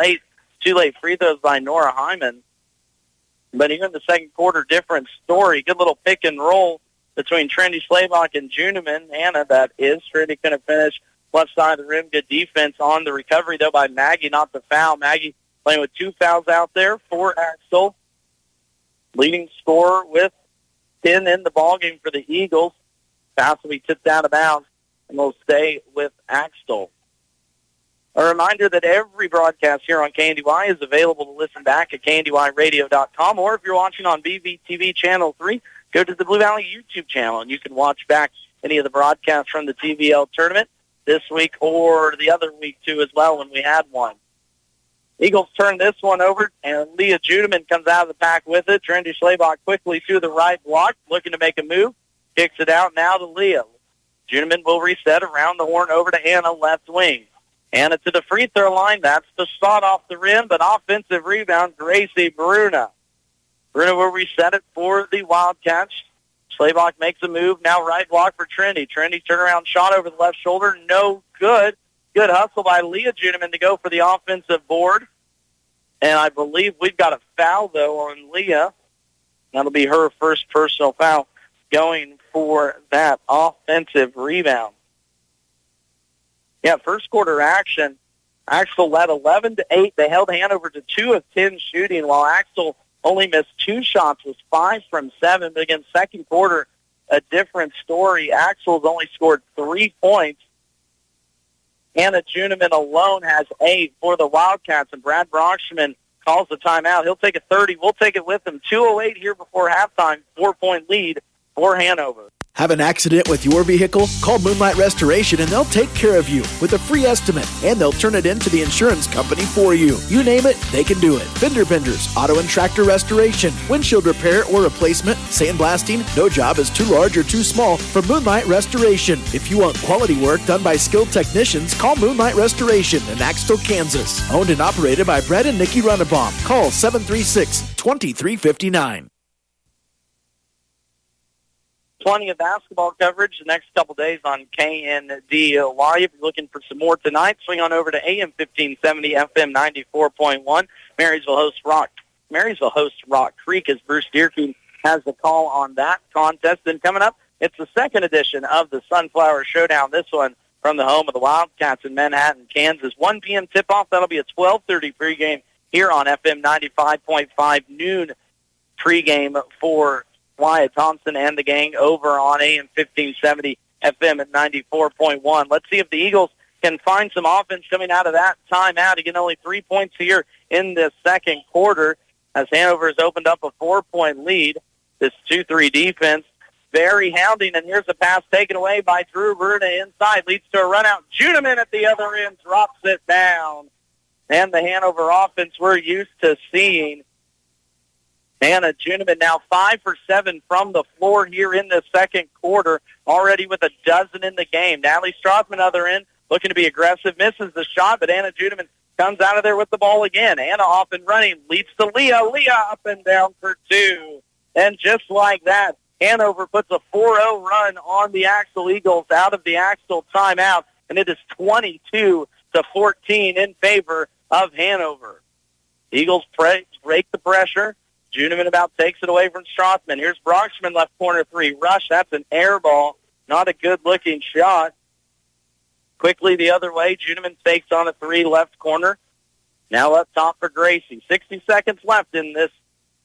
two late free throws by Nora Hyman. But here in the second quarter, different story. Good little pick and roll between Trendy Schlabach and Juneman. Anna, that is. Trendy going to finish left side of the rim. Good defense on the recovery, though, by Maggie, not the foul. Maggie playing with 2 fouls out there for Axtell. Leading scorer with 10 in the ballgame for the Eagles. Pass will be tipped out of bounds, and we'll stay with Axtell. A reminder that every broadcast here on KNDY is available to listen back at KNDYradio.com, or if you're watching on BVTV Channel 3, go to the Blue Valley YouTube channel, and you can watch back any of the broadcasts from the TVL tournament this week or the other week, too, as well, when we had one. Eagles turn this one over, and Leah Juneman comes out of the pack with it. Trendy Schlabach quickly to the right block, looking to make a move. Kicks it out now to Leah. Juneman will reset around the horn over to Anna, left wing. Anna to the free throw line. That's the shot off the rim, but offensive rebound, Gracie Bruna. Bruna will reset it for the Wildcats. Schlabach makes a move. Now right block for Trendy. Trendy turnaround shot over the left shoulder. No good. Good hustle by Leah Juneman to go for the offensive board. And I believe we've got a foul, though, on Leah. That'll be her first personal foul going for that offensive rebound. Yeah, first quarter action. Axtell led 11-8. They held Hanover to 2 of 10 shooting, while Axtell only missed 2 shots, was 5 from 7. But again, second quarter, a different story. Axtell's only scored 3 points. Anna Juneman alone has 8 for the Wildcats, and Brad Brockstrom calls the timeout. He'll take a 30. We'll take it with him. 2:08 here before halftime, 4-point lead for Hanover. Have an accident with your vehicle? Call Moonlight Restoration and they'll take care of you with a free estimate, and they'll turn it into the insurance company for you. You name it, they can do it. Fender benders, auto and tractor restoration, windshield repair or replacement, sandblasting. No job is too large or too small for Moonlight Restoration. If you want quality work done by skilled technicians, call Moonlight Restoration in Axtell, Kansas. Owned and operated by Brett and Nikki Runnebaum. Call 736-2359. Plenty of basketball coverage the next couple days on KNDY. If you're looking for some more tonight, swing on over to AM 1570, FM 94.1. Marysville hosts Rock Creek as Bruce Deerkean has the call on that contest. And coming up, it's the second edition of the Sunflower Showdown. This one from the home of the Wildcats in Manhattan, Kansas. 1 p.m. tip-off. That'll be a 12:30 pregame here on FM 95.5, noon pregame for Wyatt Thompson and the gang over on AM 1570, FM at 94.1. Let's see if the Eagles can find some offense coming out of that timeout. Again, only 3 points here in the second quarter as Hanover has opened up a 4-point lead. This 2-3 defense very hounding, and here's a pass taken away by Drew Bruna inside. Leads to a run out. Juneman at the other end drops it down. And the Hanover offense we're used to seeing. Hannah Juneman now 5 for 7 from the floor here in the second quarter, already with a dozen in the game. Natalie Strothman, other end, looking to be aggressive, misses the shot, but Anna Juneman comes out of there with the ball again. Anna off and running, leads to Leah. Leah up and down for two. And just like that, Hanover puts a 4-0 run on the Axtell Eagles out of the Axtell timeout, and it is 22-14 in favor of Hanover. Eagles break the pressure. Juneman about takes it away from Strothman. Here's Broxman, left corner three. Rush, that's an air ball. Not a good-looking shot. Quickly the other way. Juneman fakes on a three, left corner. Now up top for Gracie. 60 seconds left in this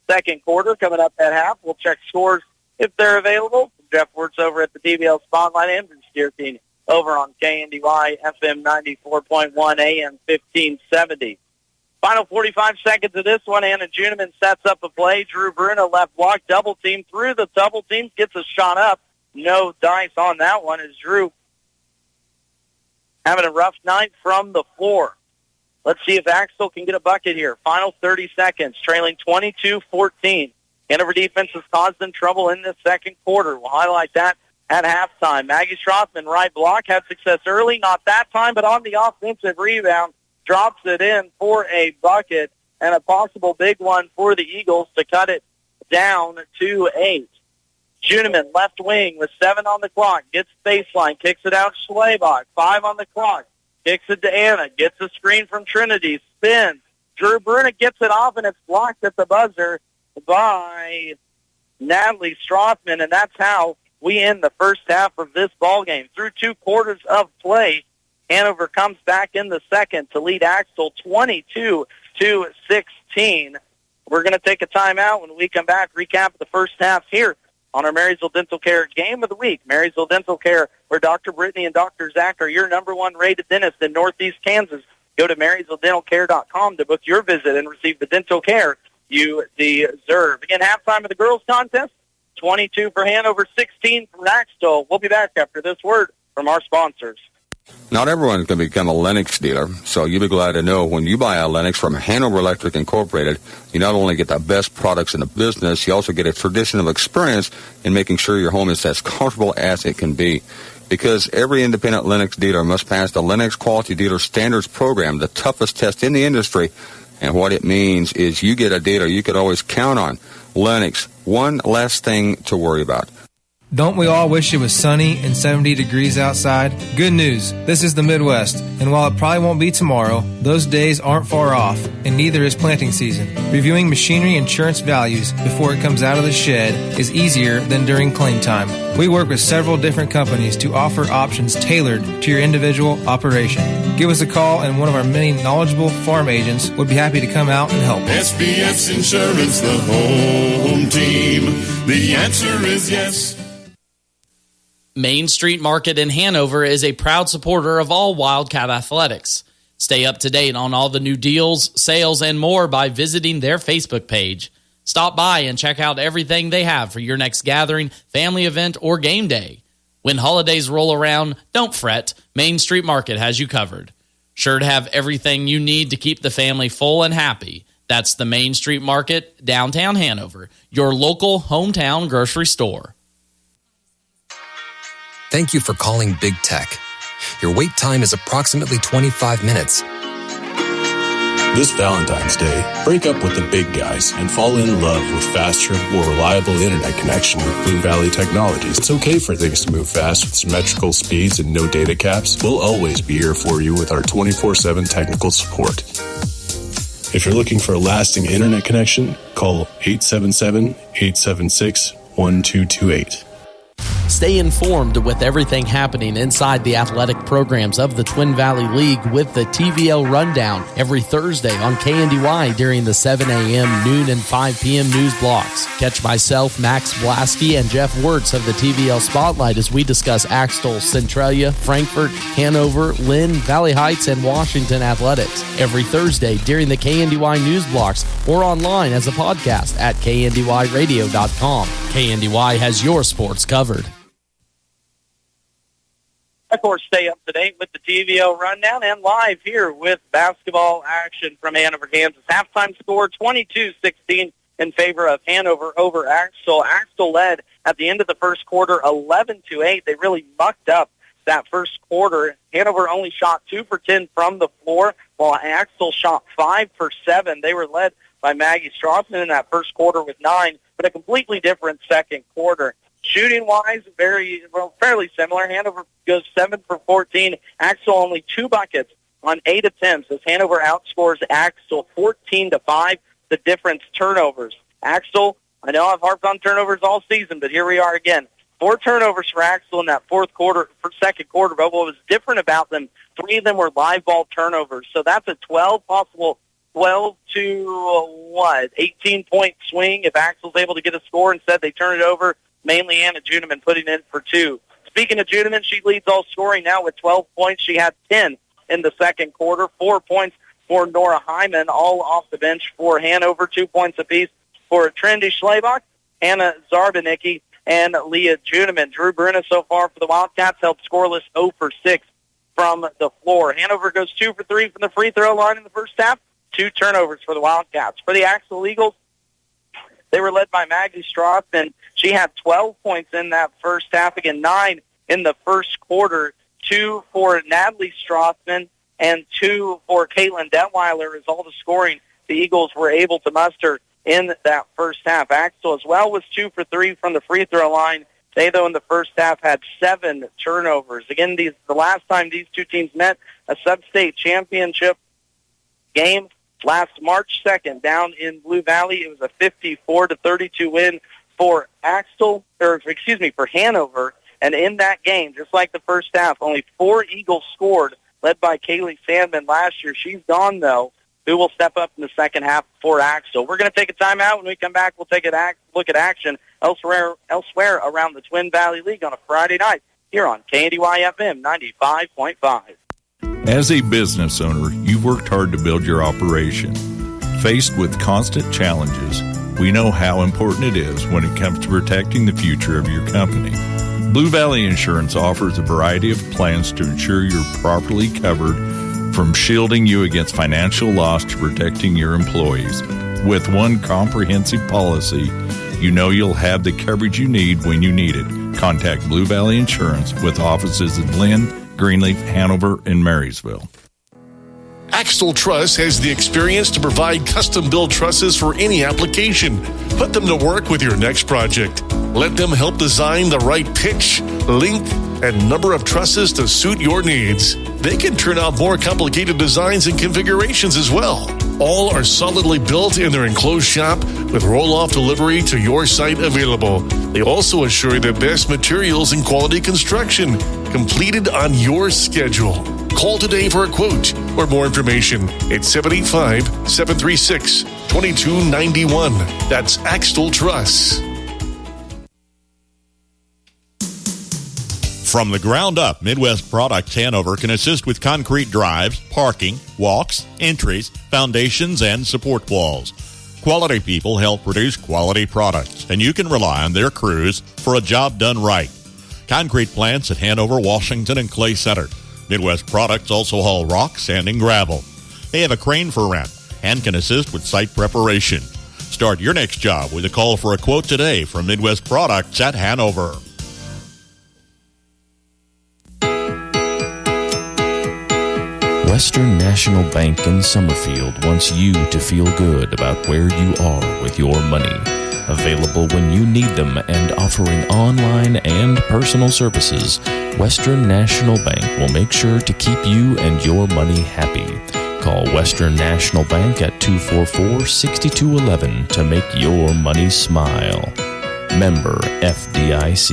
second quarter. Coming up at half, we'll check scores if they're available. Jeff Wirtz over at the DBL Spotlight. Andrew Steerkean over on KNDY, FM 94.1, AM 1570. Final 45 seconds of this one. Anna Juneman sets up a play. Drew Bruna left block, double team through the double team, gets a shot up. No dice on that one as Drew having a rough night from the floor. Let's see if Axtell can get a bucket here. Final 30 seconds, trailing 22-14. Hanover defense has caused them trouble in this second quarter. We'll highlight that at halftime. Maggie Strothman, right block, had success early, not that time, but on the offensive rebound, drops it in for a bucket and a possible big one for the Eagles to cut it down to 8. Juneman, left wing with 7 on the clock, gets baseline, kicks it out to Schlebach, 5 on the clock, kicks it to Anna, gets a screen from Trinity, spins. Drew Bruna gets it off, and it's blocked at the buzzer by Natalie Strothman, and that's how we end the first half of this ballgame. Through 2 quarters of play, Hanover comes back in the second to lead Axtell 22-16. We're going to take a timeout. When we come back, recap the first half here on our Marysville Dental Care Game of the Week. Marysville Dental Care, where Dr. Brittany and Dr. Zach are your number 1 rated dentist in Northeast Kansas. Go to MarysvilleDentalCare.com to book your visit and receive the dental care you deserve. Again, halftime of the girls' contest, 22 for Hanover, 16 for Axtell. We'll be back after this word from our sponsors. Not everyone's going to become a Lennox dealer, so you'll be glad to know when you buy a Lennox from Hanover Electric Incorporated, you not only get the best products in the business, you also get a traditional experience in making sure your home is as comfortable as it can be. Because every independent Lennox dealer must pass the Lennox Quality Dealer Standards Program, the toughest test in the industry. And what it means is you get a dealer you could always count on. Lennox, one less thing to worry about. Don't we all wish it was sunny and 70 degrees outside? Good news, this is the Midwest, and while it probably won't be tomorrow, those days aren't far off, and neither is planting season. Reviewing machinery insurance values before it comes out of the shed is easier than during claim time. We work with several different companies to offer options tailored to your individual operation. Give us a call, and one of our many knowledgeable farm agents would be happy to come out and help. SBS Insurance, the home team. The answer is yes. Main Street Market in Hanover is a proud supporter of all Wildcat athletics. Stay up to date on all the new deals, sales, and more by visiting their Facebook page. Stop by and check out everything they have for your next gathering, family event, or game day. When holidays roll around, don't fret. Main Street Market has you covered. Sure to have everything you need to keep the family full and happy. That's the Main Street Market, downtown Hanover, your local hometown grocery store. Thank you for calling Big Tech. Your wait time is approximately 25 minutes. This Valentine's Day, break up with the big guys and fall in love with faster, more reliable internet connection with Blue Valley Technologies. It's okay for things to move fast with symmetrical speeds and no data caps. We'll always be here for you with our 24/7 technical support. If you're looking for a lasting internet connection, call 877-876-1228. Stay informed with everything happening inside the athletic programs of the Twin Valley League with the TVL Rundown every Thursday on KNDY during the 7 a.m., noon, and 5 p.m. news blocks. Catch myself, Max Blasky, and Jeff Wirtz of the TVL Spotlight as we discuss Axtell, Centralia, Frankfort, Hanover, Lynn, Valley Heights, and Washington athletics every Thursday during the KNDY news blocks or online as a podcast at kndyradio.com. KNDY has your sports covered. Of course, stay up to date with the TVO Rundown and live here with basketball action from Hanover, Kansas. Halftime score 22-16 in favor of Hanover over Axtell. Axtell led at the end of the first quarter 11-8. They really mucked up that first quarter. Hanover only shot 2 for 10 from the floor, while Axtell shot 5 for 7. They were led by Maggie Straussman in that first quarter with 9, but a completely different second quarter. Shooting-wise, fairly similar. Hanover goes 7 for 14. Axtell only 2 buckets on 8 attempts as Hanover outscores Axtell 14-5. The difference, turnovers. Axtell, I know I've harped on turnovers all season, but here we are again. 4 turnovers for Axtell in that second quarter, but what was different about them, 3 of them were live ball turnovers. So that's a 18-point swing if Axtell's able to get a score. Instead, they turn it over. Mainly Anna Juneman putting in for 2. Speaking of Juneman, she leads all scoring now with 12 points. She had 10 in the second quarter. 4 points for Nora Hyman, all off the bench for Hanover. 2 points apiece for Trendy Schlebach, Anna Zarbanicki, and Leah Juneman. Drew Bruna so far for the Wildcats held scoreless 0 for 6 from the floor. Hanover goes 2 for 3 from the free throw line in the first half. 2 turnovers for the Wildcats. For the Axtell Eagles, they were led by Maggie Straussman. She had 12 points in that first half. Again, 9 in the first quarter. 2 for Natalie Straussman and 2 for Caitlin Detweiler is all the scoring the Eagles were able to muster in that first half. Axtell as well was 2 for 3 from the free throw line. They, though, in the first half had 7 turnovers. Again, the last time these two teams met, a sub-state championship game last March 2nd down in Blue Valley. It was a 54-32 win for for Hanover. And in that game, just like the first half, only 4 Eagles scored, led by Kaylee Sandman last year. She's gone, though. Who will step up in the second half for Axtell? We're going to take a timeout. When we come back, we'll take a look at action elsewhere around the Twin Valley League on a Friday night here on KNDY FM 95.5. As a business owner, you've worked hard to build your operation. Faced with constant challenges, we know how important it is when it comes to protecting the future of your company. Blue Valley Insurance offers a variety of plans to ensure you're properly covered, from shielding you against financial loss to protecting your employees. With one comprehensive policy, you know you'll have the coverage you need when you need it. Contact Blue Valley Insurance with offices in Lynn, Greenleaf, Hanover, and Marysville. Axtell Truss has the experience to provide custom-built trusses for any application. Put them to work with your next project. Let them help design the right pitch, length, and number of trusses to suit your needs. They can turn out more complicated designs and configurations as well. All are solidly built in their enclosed shop with roll-off delivery to your site available. They also assure the best materials and quality construction, completed on your schedule. Call today for a quote or more information at 785-736-2291. That's Axtell Truss. From the ground up, Midwest Products Hanover can assist with concrete drives, parking, walks, entries, foundations, and support walls. Quality people help produce quality products, and you can rely on their crews for a job done right. Concrete plants at Hanover, Washington, and Clay Center. Midwest Products also haul rock, sand, and gravel. They have a crane for rent and can assist with site preparation. Start your next job with a call for a quote today from Midwest Products at Hanover. Western National Bank in Summerfield wants you to feel good about where you are with your money. Available when you need them and offering online and personal services, Western National Bank will make sure to keep you and your money happy. Call Western National Bank at 244-6211 to make your money smile. Member FDIC.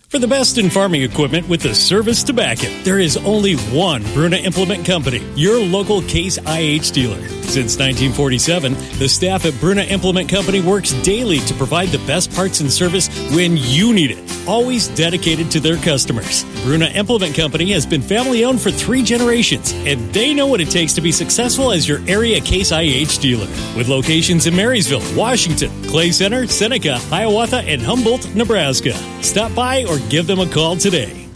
For the best in farming equipment with the service to back it, there is only one Bruna Implement Company, your local Case IH dealer. Since 1947, the staff at Bruna Implement Company works daily to provide the best parts and service when you need it, always dedicated to their customers. Bruna Implement Company has been family-owned for 3 generations, and they know what it takes to be successful as your area Case IH dealer. With locations in Marysville, Washington, Clay Center, Seneca, Hiawatha, and Humboldt, Nebraska. Stop by or give them a call today.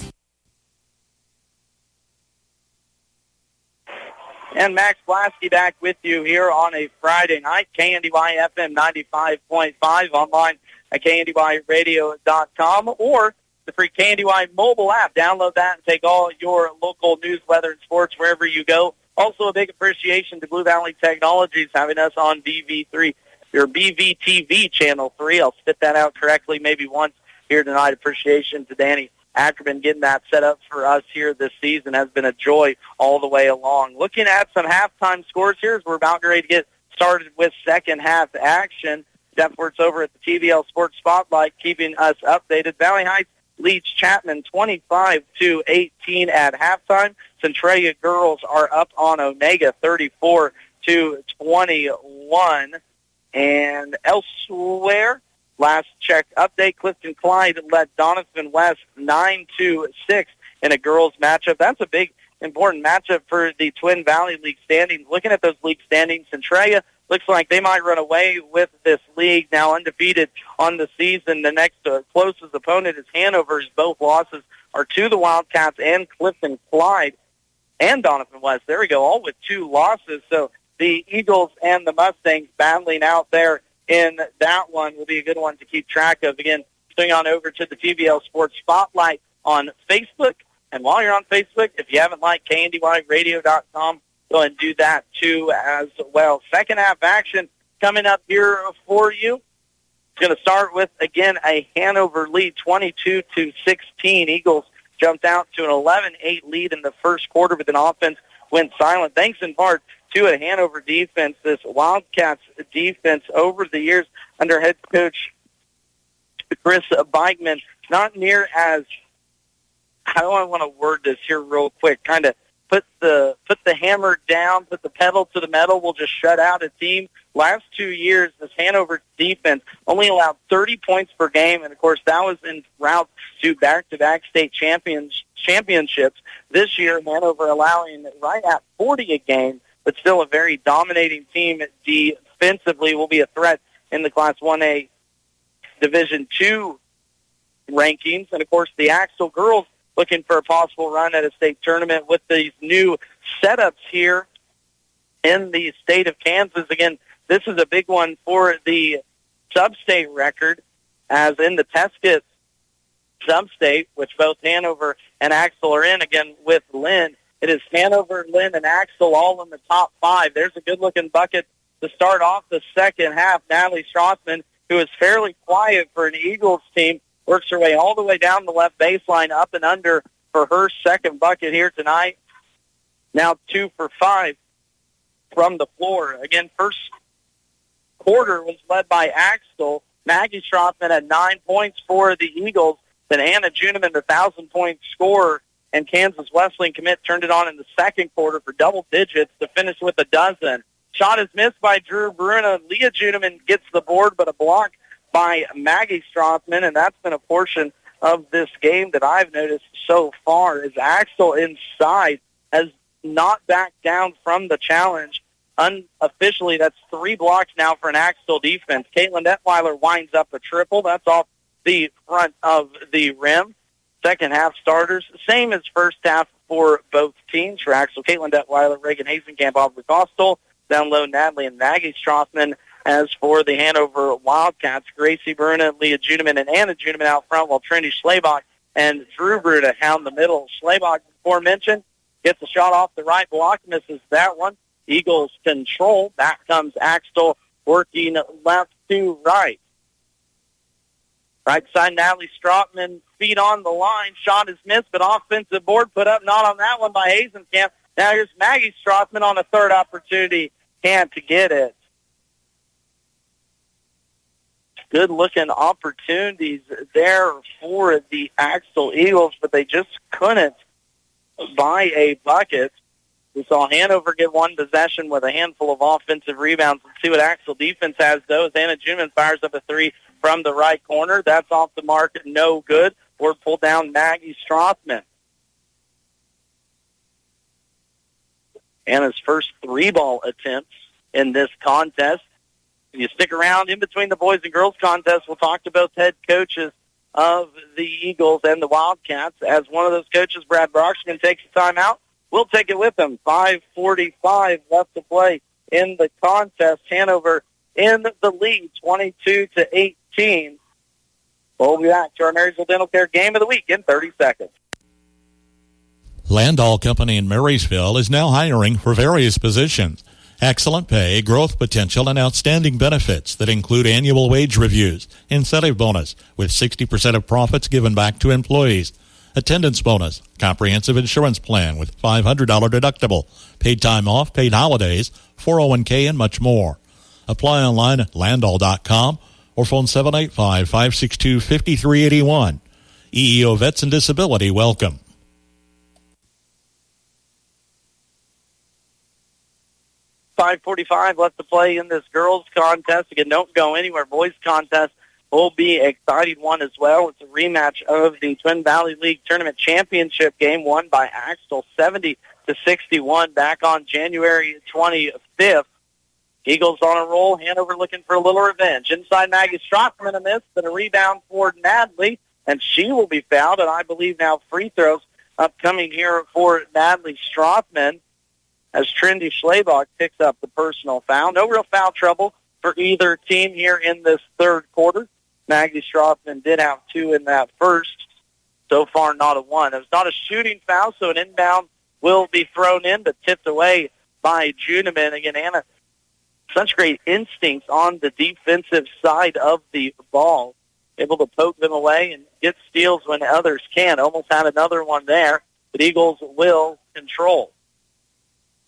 And Max Blasky back with you here on a Friday night. KNDY FM 95.5 online at KNDYradio.com or the free KNDY mobile app. Download that and take all your local news, weather, and sports wherever you go. Also, a big appreciation to Blue Valley Technologies having us on BV3, your BVTV Channel 3. I'll spit that out correctly maybe once here tonight. Appreciation to Danny Ackerman getting that set up for us here this season has been a joy all the way along. Looking at some halftime scores here as we're about ready to get started with second half action. Deptford's over at the TVL Sports Spotlight keeping us updated. Valley Heights leads Chapman 25-18 at halftime. Centralia girls are up on Omega 34-21. And elsewhere, last check update, Clifton Clyde led Donovan West 9-6 in a girls matchup. That's a big, important matchup for the Twin Valley League standings. Looking at those league standings, Centralia looks like they might run away with this league, now undefeated on the season. The next closest opponent is Hanover. Both losses are to the Wildcats and Clifton Clyde and Donovan West. There we go, all with 2 losses. So the Eagles and the Mustangs battling out there in that one will be a good one to keep track of. Again, swing on over to the TVL Sports Spotlight on Facebook. And while you're on Facebook, if you haven't liked KNDYradio.com, go ahead and do that too as well. Second half action coming up here for you. It's going to start with, again, a Hanover lead, 22-16. Eagles jumped out to an 11-8 lead in the first quarter, but then offense went silent, thanks in part to a Hanover defense. This Wildcats defense over the years under head coach Chris Beigman, not near as, how do I want to word this here real quick, kind of put the hammer down, put the pedal to the metal, we'll just shut out a team. Last 2 years, this Hanover defense only allowed 30 points per game, and of course that was en route to back-to-back state championships. This year, Hanover allowing right at 40 a game, but still a very dominating team defensively, will be a threat in the Class 1A Division II rankings. And, of course, the Axtell girls looking for a possible run at a state tournament with these new setups here in the state of Kansas. Again, this is a big one for the sub-state record, as in the Teskett sub-state, which both Hanover and Axtell are in, again, with Lynn. It is Hanover, Lynn, and Axtell all in the top 5. There's a good-looking bucket to start off the second half. Natalie Strassman, who is fairly quiet for an Eagles team, works her way all the way down the left baseline, up and under for her second bucket here tonight. Now 2 for 5 from the floor. Again, first quarter was led by Axtell. Maggie Strassman had 9 points for the Eagles. Then Anna Juniman, the 1,000-point scorer, and Kansas Wesleyan commit, turned it on in the second quarter for double digits to finish with a dozen. Shot is missed by Drew Bruna. Leah Juniman gets the board, but a block by Maggie Strassman, and that's been a portion of this game that I've noticed so far, as Axtell inside has not backed down from the challenge unofficially, that's 3 blocks now for an Axtell defense. Caitlin Detweiler winds up a triple. That's off the front of the rim. Second half starters, same as first half for both teams. For Axtell, Caitlin Detweiler, Reagan Hazenkamp, Aubrey Costal. Down low, Natalie and Maggie Strothman. As for the Hanover Wildcats, Gracie Bruna, Leah Juneman, and Anna Juneman out front, while Trinity Schlabach and Drew Bruna down the middle. Schlabach, before mentioned, gets a shot off the right block, misses that one. Eagles control. Back comes Axtell working left to right. Right side, Natalie Strothman, feet on the line. Shot is missed, but offensive board put up, not on that one by Hazenkamp. Now here's Maggie Strothman on a third opportunity. Can't get it. Good-looking opportunities there for the Axtell Eagles, but they just couldn't buy a bucket. We saw Hanover get one possession with a handful of offensive rebounds. Let's see what Axtell defense has, though, as Anna Juneman fires up a 3 from the right corner. That's off the mark, no good. Board pulled down Maggie Strothman. Anna's first 3-ball attempts in this contest. You stick around in between the boys and girls contest. We'll talk to both head coaches of the Eagles and the Wildcats. As one of those coaches, Brad Broxton, takes a timeout. We'll take it with him. 5:45 left to play in the contest. Hanover in the lead, 22-18. We'll be back to our Marysville Dental Care Game of the Week in 30 seconds. Landall Company in Marysville is now hiring for various positions. Excellent pay, growth potential, and outstanding benefits that include annual wage reviews, incentive bonus with 60% of profits given back to employees, attendance bonus, comprehensive insurance plan with $500 deductible, paid time off, paid holidays, 401k, and much more. Apply online at landall.com or phone 785-562-5381. EEO Vets and Disability welcome. 5:45 left to play in this girls contest. Again, don't go anywhere. Boys contest will be an exciting one as well. It's a rematch of the Twin Valley League Tournament Championship game won by Axtell 70-61 back on January 25th. Eagles on a roll. Hanover looking for a little revenge. Inside, Maggie Strothman a miss, but a rebound for Natalie, and she will be fouled, and I believe now free throws upcoming here for Natalie Strothman, as Trinity Schlabach picks up the personal foul. No real foul trouble for either team here in this third quarter. Maggie Strothman did have 2 in that first. So far, not a 1. It was not a shooting foul, so an inbound will be thrown in, but tipped away by Juneman. Again, Anna, such great instincts on the defensive side of the ball, able to poke them away and get steals when others can't. Almost had another one there, but Eagles will control.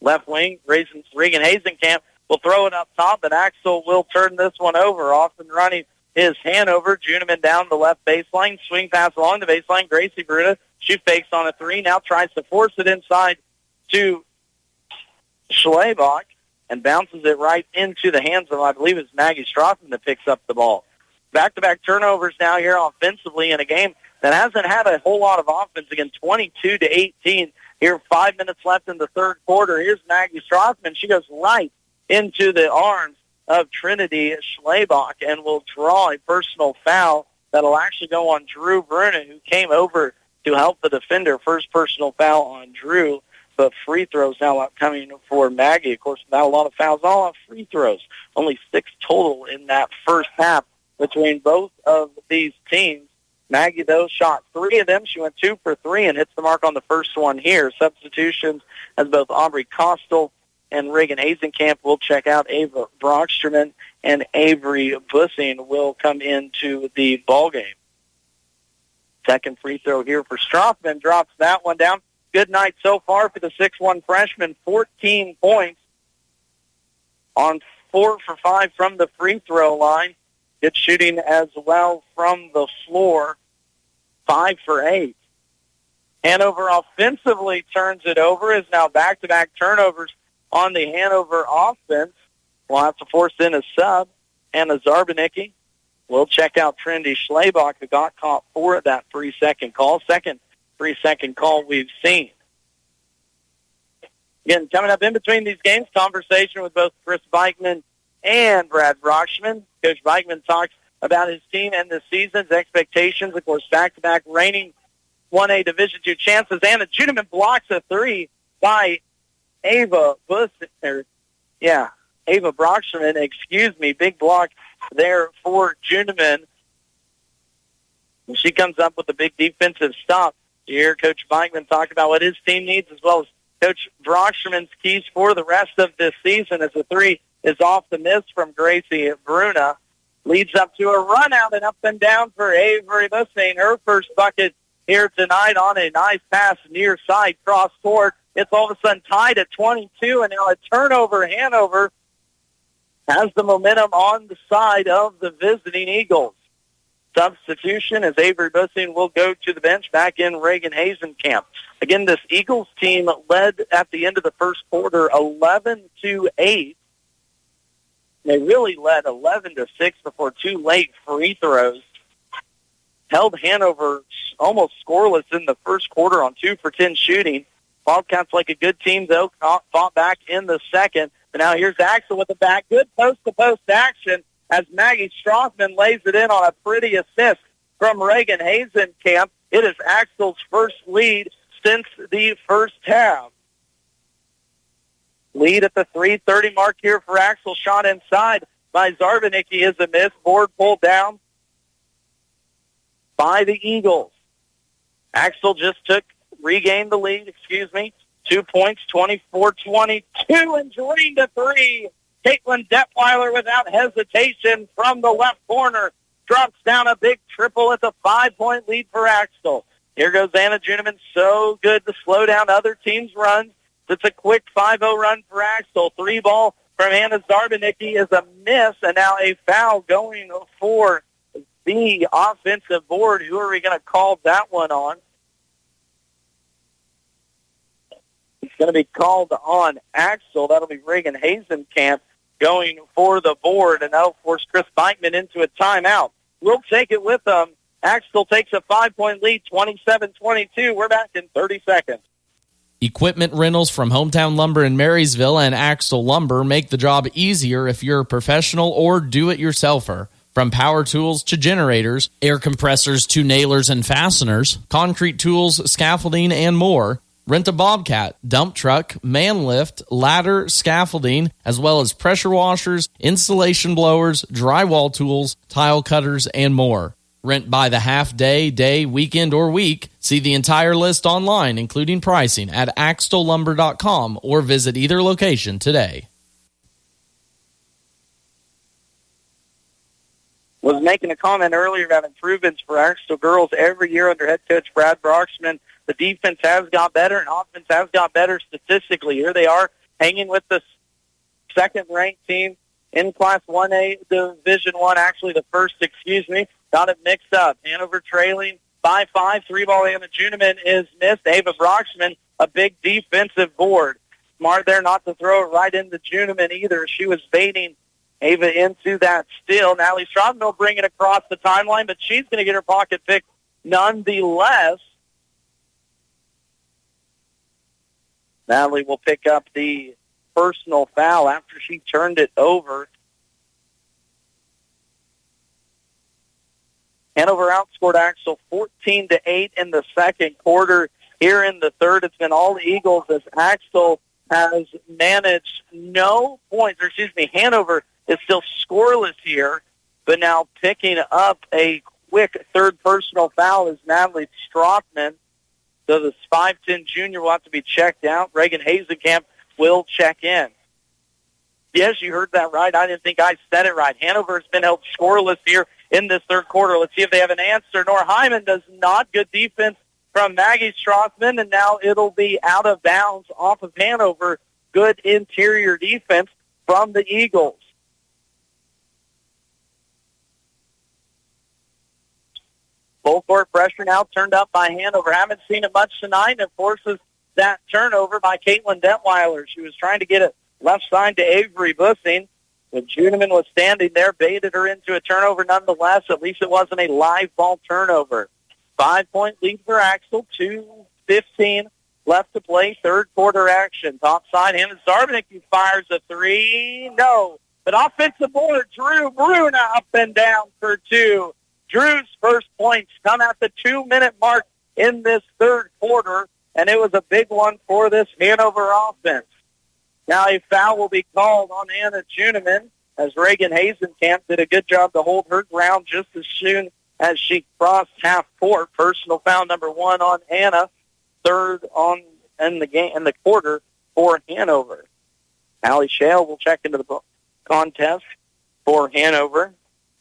Left wing, Reagan Hazenkamp will throw it up top, but Axtell will turn this one over. Off and running is Hanover. Juneman down the left baseline. Swing pass along the baseline. Gracie Bruna, she fakes on a 3. Now tries to force it inside to Schlabach and bounces it right into the hands of, I believe it's Maggie Strothman that picks up the ball. Back-to-back turnovers now here offensively in a game that hasn't had a whole lot of offense. Again, 22-18. Here, 5 minutes left in the third quarter. Here's Maggie Strothman. She goes right into the arms of Trinity Schlabach and will draw a personal foul that'll actually go on Drew Bruna, who came over to help the defender. First personal foul on Drew, but free throws now upcoming for Maggie. Of course, not a lot of fouls, all on free throws. Only 6 total in that first half between both of these teams. Maggie, though, shot 3 of them. She went 2 for 3 and hits the mark on the first one here. Substitutions as both Aubrey Costal and Reagan Hazenkamp will check out. Ava Brocksterman and Avery Bussing will come into the ballgame. Second free throw here for Strothman. Drops that one down. Good night so far for the 6'1 freshman. 14 points on 4 for 5 from the free throw line. Good shooting as well from the floor. 5 for 8. Hanover offensively turns it over. Is now back-to-back turnovers on the Hanover offense. We'll have to force in a sub. Anna Zarbanicki will check out Trinity Schlabach, who got caught for that 3-second call. Second 3-second call we've seen. Again, coming up in between these games, conversation with both Chris Beichman and Brad Brockschman. Coach Beichman talks about his team and the season's expectations. Of course, back-to-back reigning 1A Division II chances. Anna Juneman blocks a three by Ava Brockschman. Big block there for Juneman. She comes up with a big defensive stop. You hear Coach Beichman talk about what his team needs, as well as Coach Brockschman's keys for the rest of this season, as the three is off the miss from Gracie Bruna. Leads up to a run out and up and down for Avery Bussing. Her first bucket here tonight on a nice pass near side cross court. It's all of a sudden tied at 22, and now a turnover. Hanover has the momentum on the side of the visiting Eagles. Substitution as Avery Bussing will go to the bench back in Reagan Hazenkamp. Again, this Eagles team led at the end of the first quarter 11-8. They really led 11-6 before two late free throws. Held Hanover almost scoreless in the first quarter on 2 for 10 shooting. Wildcats, like a good team, though, fought back in the second. But now here's Axtell with the back. Good post-to-post action as Maggie Strothman lays it in on a pretty assist from Reagan Hazenkamp. It is Axtell's first lead since the first half. Lead at the 3:30 mark here for Axtell. Shot inside by Zarbanicki is a miss. Board pulled down by the Eagles. Axtell just regained the lead, 2 points, 24-22, and drained a three. Caitlin Detweiler without hesitation from the left corner drops down a big triple. It's a 5-point lead for Axtell. Here goes Anna Juneman, so good to slow down other teams' runs. It's a quick 5-0 run for Axtell. 3-ball from Hannah Zarbanicki is a miss, and now a foul going for the offensive board. Who are we going to call that one on? It's going to be called on Axtell. That'll be Reagan Hazenkamp going for the board, and that'll force Chris Beichman into a timeout. We'll take it with them. Axtell takes a 5-point lead, 27-22. We're back in 30 seconds. Equipment rentals from Hometown Lumber in Marysville and Axtell Lumber make the job easier if you're a professional or do-it-yourselfer. From power tools to generators, air compressors to nailers and fasteners, concrete tools, scaffolding, and more. Rent a Bobcat, dump truck, man lift, ladder, scaffolding, as well as pressure washers, insulation blowers, drywall tools, tile cutters, and more. Rent by the half day, weekend, or week. See the entire list online, including pricing, at axtelllumber.com or visit either location today. Was making a comment earlier about improvements for Axtell girls every year under head coach Brad Brockschman. The defense has got better and offense has got better statistically. Here they are hanging with the second-ranked team in Class 1A Division I, actually the first, got it mixed up. Hanover trailing by 5. 3-ball Anna Juneman is missed. Ava Brockschman, a big defensive board. Smart there not to throw it right into Juneman either. She was baiting Ava into that steal. Natalie Stroudman will bring it across the timeline, but she's going to get her pocket picked nonetheless. Natalie will pick up the personal foul after she turned it over. Hanover outscored Axtell 14-8 in the second quarter. Here in the third, it's been all the Eagles as Axtell has managed no points. Hanover is still scoreless here, but now picking up a quick third personal foul is Natalie Strothman. So the 5'10" junior will have to be checked out. Reagan Hazenkamp will check in. Yes, you heard that right. I didn't think I said it right. Hanover has been held scoreless here in this third quarter. Let's see if they have an answer. Nora Hyman does not. Good defense from Maggie Strothman, and now it'll be out of bounds off of Hanover. Good interior defense from the Eagles. Full court pressure now turned up by Hanover. Haven't seen it much tonight, and it forces that turnover by Caitlin Detweiler. She was trying to get it left side to Avery Bussing, but Juneman was standing there, baited her into a turnover nonetheless. At least it wasn't a live ball turnover. 5-point lead for Axtell, 2:15 left to play, third quarter action. Top side, Hannah Zarbanicki fires a three. No. But offensive board, Drew Bruna up and down for two. Drew's first points come at the 2-minute mark in this third quarter, and it was a big one for this Hanover offense. Now a foul will be called on Anna Juniman as Reagan Hazenkamp did a good job to hold her ground just as soon as she crossed half court. Personal foul number 1 on Anna, third on in the quarter for Hanover. Allie Shale will check into the contest for Hanover.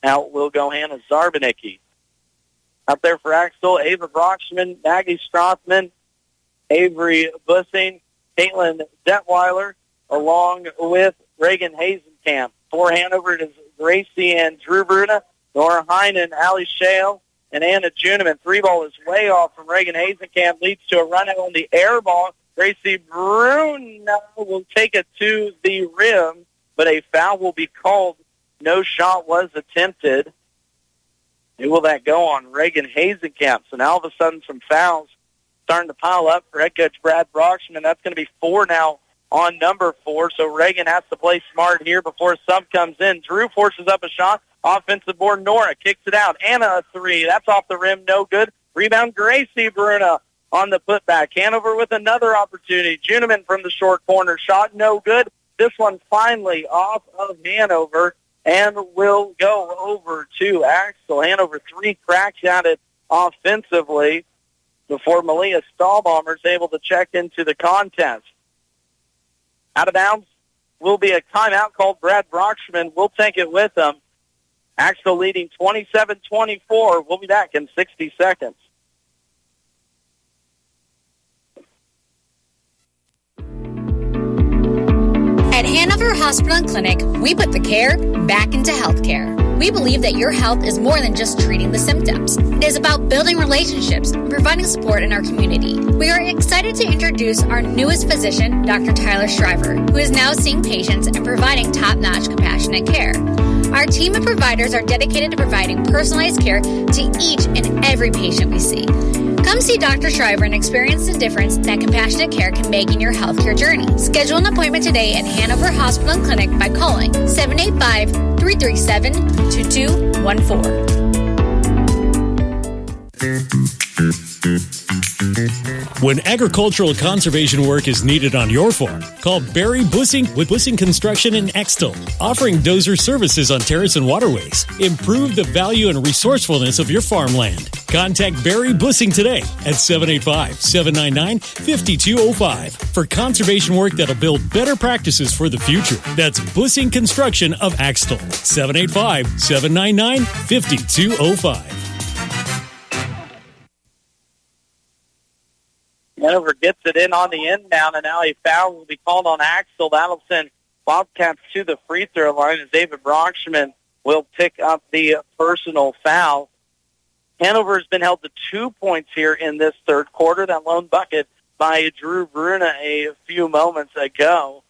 Out will go Hannah Zarbanicki. Up there for Axtell, Ava Brockschman, Maggie Strothman, Avery Bussing, Caitlin Detweiler, along with Reagan Hazenkamp. For Hanover, it is Gracie and Drew Bruna, Nora Heinen, Allie Shale, and Anna Juniman. Three ball is way off from Reagan Hazenkamp, leads to a run out on the air ball. Gracie Bruna will take it to the rim, but a foul will be called. No shot was attempted. Who will that go on? Reagan Hazenkamp. So now all of a sudden some fouls starting to pile up for head coach Brad Brockschman. That's going to be 4 now on number 4. So Reagan has to play smart here before a sub comes in. Drew forces up a shot. Offensive board, Nora kicks it out. Anna a three. That's off the rim. No good. Rebound, Gracie Bruna on the putback. Hanover with another opportunity. Juniman from the short corner. Shot no good. This one finally off of Hanover and will go over to Axtell. Hanover 3 cracks at it offensively before Malia Stahlbaumer is able to check into the contest. Out of bounds will be a timeout called. Brad Brockschman will take it with him. Axtell leading 27-24. We'll be back in 60 seconds. At Hanover Hospital and Clinic, we put the care back into healthcare. We believe that your health is more than just treating the symptoms. It is about building relationships and providing support in our community. We are excited to introduce our newest physician, Dr. Tyler Shriver, who is now seeing patients and providing top-notch compassionate care. Our team of providers are dedicated to providing personalized care to each and every patient we see. Come see Dr. Shriver and experience the difference that compassionate care can make in your healthcare journey. Schedule an appointment today at Hanover Hospital and Clinic by calling 785-337-2214. When agricultural conservation work is needed on your farm, call Barry Bussing with Bussing Construction in Axtell, offering dozer services on terrace and waterways. Improve the value and resourcefulness of your farmland. Contact Barry Bussing today at 785-799-5205 for conservation work that'll build better practices for the future. That's Bussing Construction of Axtell, 785-799-5205. Hanover gets it in on the inbound, and now a foul will be called on Axtell. That'll send Wildcats to the free throw line as David Brockschman will pick up the personal foul. Hanover has been held to 2 points here in this third quarter. That lone bucket by Drew Bruna a few moments ago.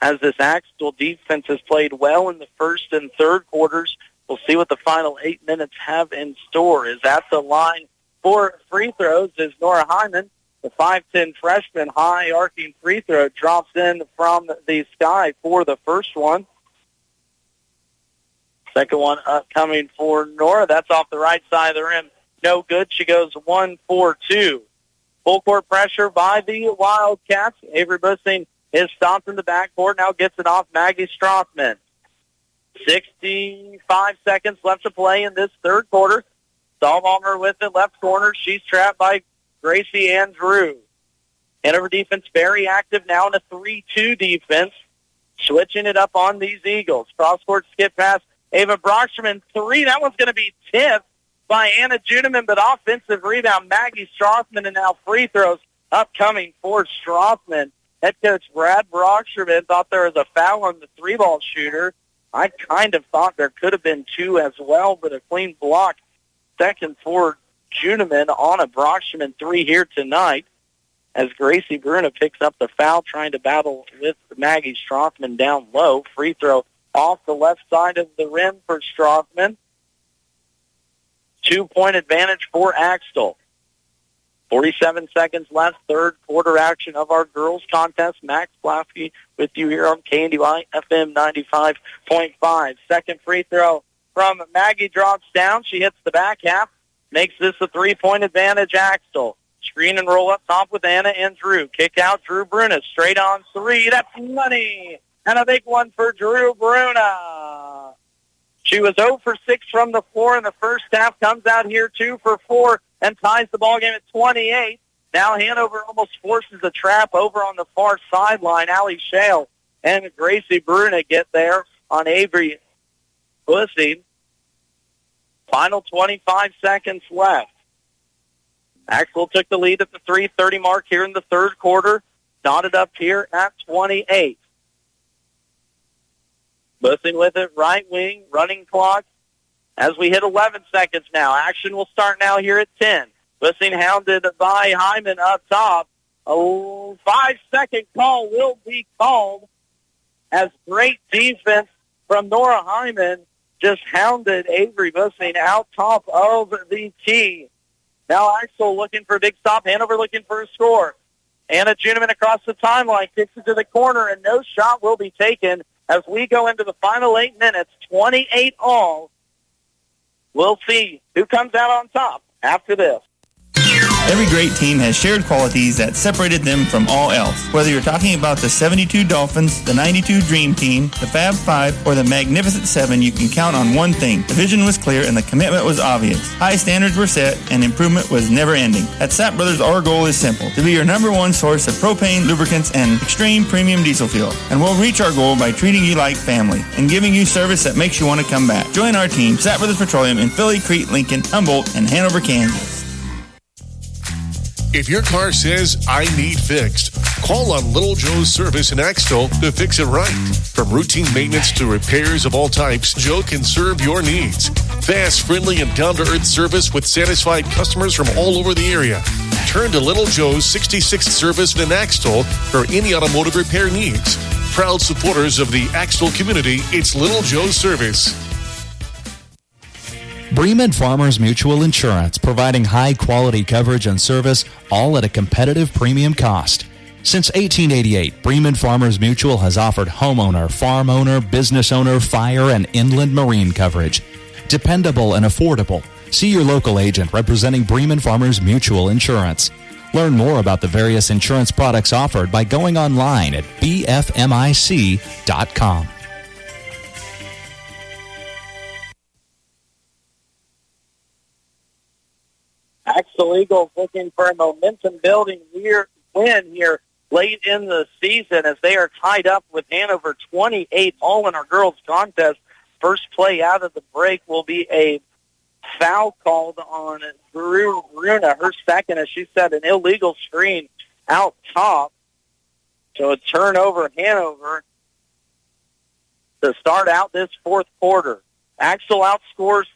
As this Axtell defense has played well in the first and third quarters, we'll see what the final 8 minutes have in store. Is at the line for free throws is Nora Hyman. The 5'10 freshman high arcing free throw drops in from the sky for the first one. Second one coming for Nora. That's off the right side of the rim. No good. She goes 1-4-2. Full court pressure by the Wildcats. Avery Bussing is stopped in the backcourt. Now gets it off Maggie Strothman. 65 seconds left to play in this third quarter. Stahlbaumer with it, left corner. She's trapped by Gracie and Drew. Hanover defense very active now in a 3-2 defense. Switching it up on these Eagles. Cross-court skip pass. Ava Brockschman, three. That one's going to be tipped by Anna Juniman, but offensive rebound, Maggie Strothman, and now free throws upcoming for Strothman. Head coach Brad Brockschman thought there was a foul on the three-ball shooter. I kind of thought there could have been 2 as well, but a clean block. Second for Juniman on a Brockschman 3 here tonight as Gracie Bruna picks up the foul, trying to battle with Maggie Strothman down low. Free throw off the left side of the rim for Strothman. 2-point advantage for Axtell. 47 seconds left, third quarter action of our girls contest. Max Blasky with you here on KNDY FM 95.5. Second free throw from Maggie drops down. She hits the back half, makes this a 3-point advantage, Axtell. Screen and roll up top with Anna and Drew. Kick out Drew Bruna, straight on three. That's money. And a big one for Drew Bruna. She was 0 for 6 from the floor in the first half, comes out here 2 for 4, and ties the ball game at 28. Now Hanover almost forces a trap over on the far sideline. Allie Shale and Gracie Bruna get there on Avery Bussing. Final 25 seconds left. Axtell took the lead at the 3:30 mark here in the third quarter. Knotted up here at 28. Bussing with it, right wing, running clock. As we hit 11 seconds now. Action will start now here at 10. Bussing hounded by Hyman up top. A 5-second call will be called as great defense from Nora Hyman just hounded Avery Bussing out top of the key. Now Axtell looking for a big stop. Hanover looking for a score. Anna Juneman across the timeline kicks it to the corner, and no shot will be taken as we go into the final 8 minutes, 28 all. We'll see who comes out on top after this. Every great team has shared qualities that separated them from all else. Whether you're talking about the 72 Dolphins, the 92 Dream Team, the Fab Five, or the Magnificent Seven, you can count on one thing. The vision was clear and the commitment was obvious. High standards were set and improvement was never ending. At Sapp Brothers, our goal is simple: to be your number one source of propane, lubricants, and extreme premium diesel fuel. And we'll reach our goal by treating you like family and giving you service that makes you want to come back. Join our team, Sapp Brothers Petroleum, in Philly, Crete, Lincoln, Humboldt, and Hanover, Kansas. If your car says, I need fixed, call on Little Joe's Service in Axtell to fix it right. From routine maintenance to repairs of all types, Joe can serve your needs. Fast, friendly, and down-to-earth service with satisfied customers from all over the area. Turn to Little Joe's 66th Service in Axtell for any automotive repair needs. Proud supporters of the Axtell community, it's Little Joe's Service. Bremen Farmers Mutual Insurance, providing high-quality coverage and service, all at a competitive premium cost. Since 1888, Bremen Farmers Mutual has offered homeowner, farm owner, business owner, fire, and inland marine coverage. Dependable and affordable. See your local agent representing Bremen Farmers Mutual Insurance. Learn more about the various insurance products offered by going online at bfmic.com. Axtell Eagles looking for a momentum-building win here late in the season as they are tied up with Hanover 28 all in our girls contest. First play out of the break will be a foul called on Drew Bruna, her second, as she said, an illegal screen out top. So a turnover Hanover to start out this fourth quarter. Axtell outscores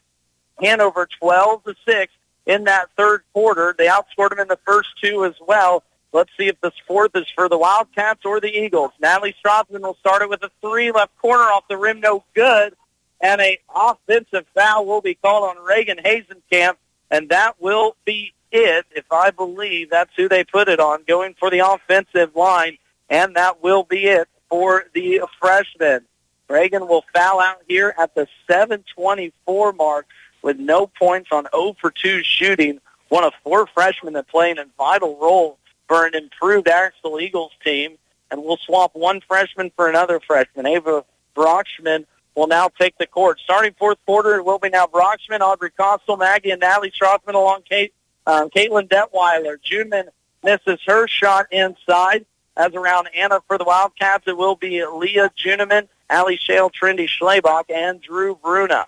Hanover 12-6. In that third quarter. They outscored them in the first two as well. Let's see if this fourth is for the Wildcats or the Eagles. Natalie Strothman will start it with a three, left corner off the rim, no good. And an offensive foul will be called on Reagan Hazenkamp, and that will be it, if I believe that's who they put it on, going for the offensive line, and that will be it for the freshman. Reagan will foul out here at the 7:24 mark, with no points on 0 for 2 shooting. One of 4 freshmen that play a vital role for an improved Axtell Eagles team. And we'll swap one freshman for another freshman. Ava Brockschman will now take the court. Starting fourth quarter, it will be now Brockschman, Audrey Costel, Maggie, and Natalie Strothman along Caitlin Detweiler. Juneman misses her shot inside. As around Anna for the Wildcats, it will be Leah Juneman, Allie Shale, Trendy Schlebach, and Drew Bruna.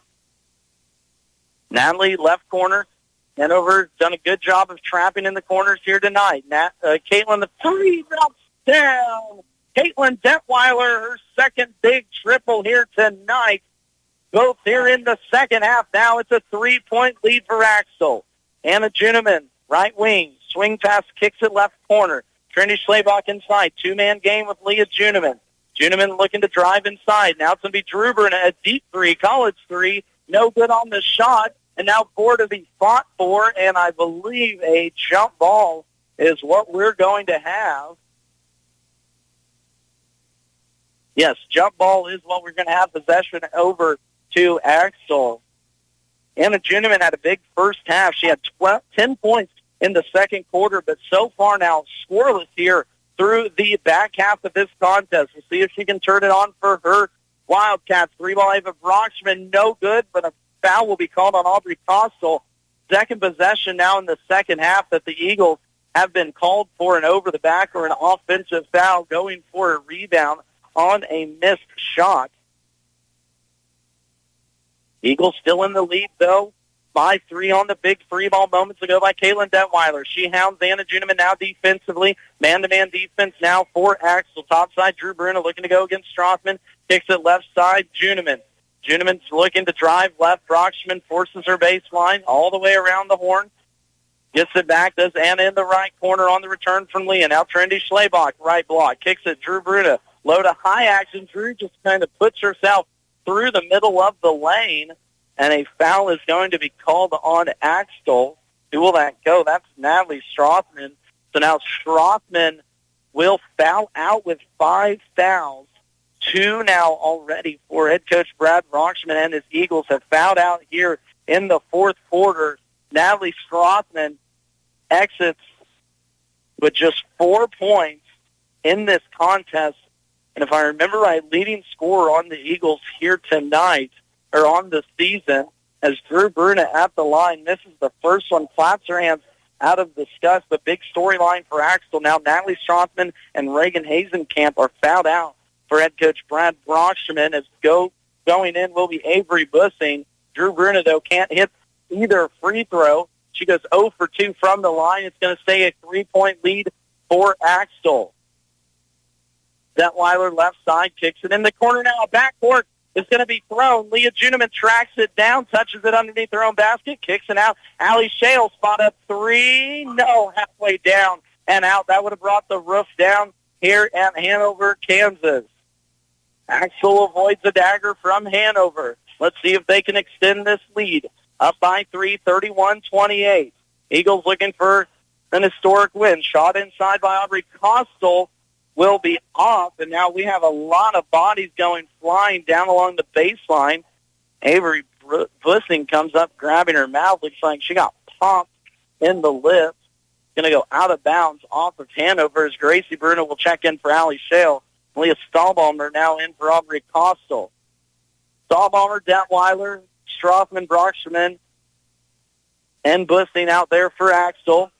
Natalie, left corner. Hanover done a good job of trapping in the corners here tonight. Caitlin, the three drops down. Caitlin Detweiler, her second big triple here tonight. Both here in the second half. Now it's a 3-point lead for Axtell. Anna Juneman, right wing. Swing pass, kicks it left corner. Trendy Schlebach inside. Two-man game with Leah Juneman. Juneman looking to drive inside. Now it's going to be Drew Bruna, a deep three, college three. No good on the shot, and now 4 to be fought for, and I believe a jump ball is what we're going to have. Yes, jump ball is what we're going to have. Possession over to Axtell. Anna Juniman had a big first half. She had 10 points in the second quarter, but so far now scoreless here through the back half of this contest. We'll see if she can turn it on for her Wildcats. 3-ball Ava Brockman, no good, but a foul will be called on Aubrey Costal. Second possession now in the second half that the Eagles have been called for an over the back or an offensive foul, going for a rebound on a missed shot. Eagles still in the lead, though, by 3 on the big free ball moments ago by Caitlin Detweiler. She hounds Anna Juniman now defensively. Man-to-man defense now for Axtell. Topside, Drew Bruno looking to go against Strothman. Kicks it left side, Juniman. Juniman's looking to drive left. Brockman forces her baseline all the way around the horn. Gets it back, does Anna in the right corner on the return from Leah. Now Trendy Schlebach, right block. Kicks it, Drew Bruno. Low to high action. Drew just kind of puts herself through the middle of the lane, and a foul is going to be called on Axtell. Who will that go? That's Natalie Strothman. So now Strothman will foul out with 5 fouls. 2 now already for head coach Brad Brockman and his Eagles have fouled out here in the fourth quarter. Natalie Strothman exits with just 4 points in this contest. And if I remember right, leading scorer on the Eagles here tonight, or on the season, as Drew Bruna at the line. Misses the first one, claps her hands out of disgust. The big storyline for Axtell now, Natalie Strothman and Reagan Hazenkamp are fouled out for head coach Brad Brockman. As going in will be Avery Bussing. Drew Bruna, though, can't hit either free throw. She goes 0 for 2 from the line. It's going to stay a 3-point lead for Axtell. Detweiler left side, kicks it in the corner now. A backcourt is going to be thrown. Leah Juniman tracks it down, touches it underneath her own basket, kicks it out. Allie Shale spot up 3. No, halfway down and out. That would have brought the roof down here at Hanover, Kansas. Axtell avoids a dagger from Hanover. Let's see if they can extend this lead. Up by 3, 31-28. Eagles looking for an historic win. Shot inside by Aubrey Costal will be off, and now we have a lot of bodies going flying down along the baseline. Avery Bussing comes up grabbing her mouth. Looks like she got popped in the lip. Going to go out of bounds off of Hanover as Gracie Bruno will check in for Allie Shale. Leah Stahlbaumer now in for Aubrey Costal. Stahlbaumer, Detweiler, Strothman, Brockman, and Bussing out there for Axtell.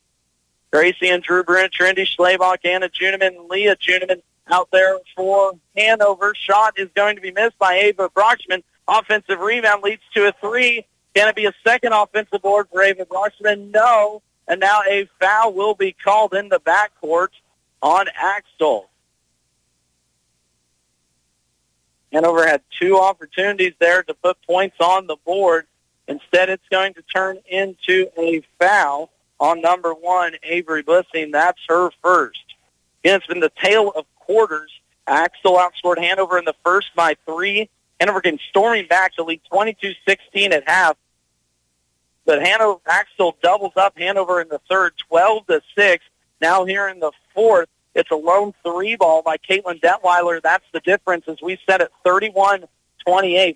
Gracie and Drew Bruno, Trendy Schlebach, Anna Juniman, Leah Juniman out there for Hanover. Shot is going to be missed by Ava Brockman. Offensive rebound leads to a 3. Can it be a second offensive board for Ava Brockman? No. And now a foul will be called in the backcourt on Axtell. Hanover had 2 opportunities there to put points on the board. Instead, it's going to turn into a foul on number 1, Avery Bussing. That's her first. Again, it's been the tale of quarters. Axtell outscored Hanover in the first by 3. Hanover came storming back to lead 22-16 at half. But Axtell doubles up Hanover in the third, 12-6. Now here in the fourth, it's a lone 3-ball by Caitlin Detweiler. That's the difference, as we said, at 31-28.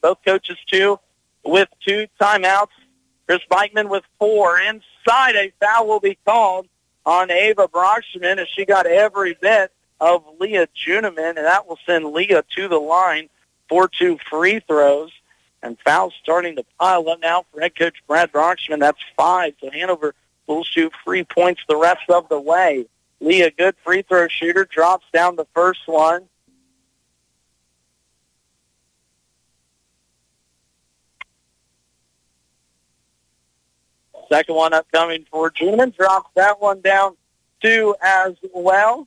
Both coaches, with 2 timeouts. Chris Bikeman with 4. Inside, a foul will be called on Ava Brockman as she got every bit of Leah Juniman, and that will send Leah to the line for 2 free throws. And fouls starting to pile up now for head coach Brad Brockman. That's 5. So Hanover will shoot free points the rest of the way. Leah, good free throw shooter, drops down the first one. Second one upcoming for Juniman. Drops that one down, 2 as well.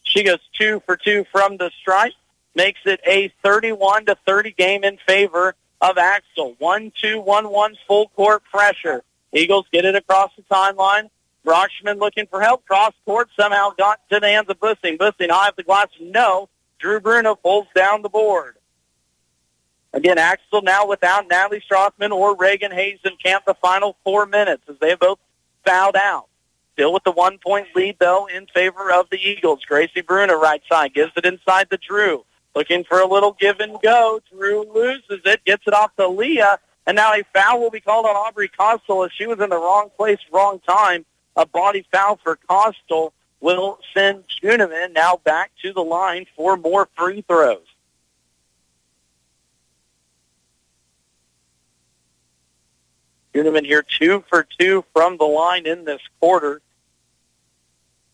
She goes 2 for 2 from the stripe. Makes it a 31-30 game in favor of Axtell. 1-2-1-1 full court pressure. Eagles get it across the timeline. Brockman looking for help. Cross court somehow got to the hands of Bussing. Bussing high up the glass. No. Drew Bruno pulls down the board. Again, Axtell now without Natalie Strothman or Reagan Hayes in camp the final 4 minutes as they have both fouled out. Still with the 1-point lead, though, in favor of the Eagles. Gracie Bruna, right side, gives it inside to Drew. Looking for a little give and go. Drew loses it, gets it off to Leah, and now a foul will be called on Aubrey Costel as she was in the wrong place, wrong time. A body foul for Costel will send Juniman now back to the line for more free throws. Juniman here 2 for 2 from the line in this quarter.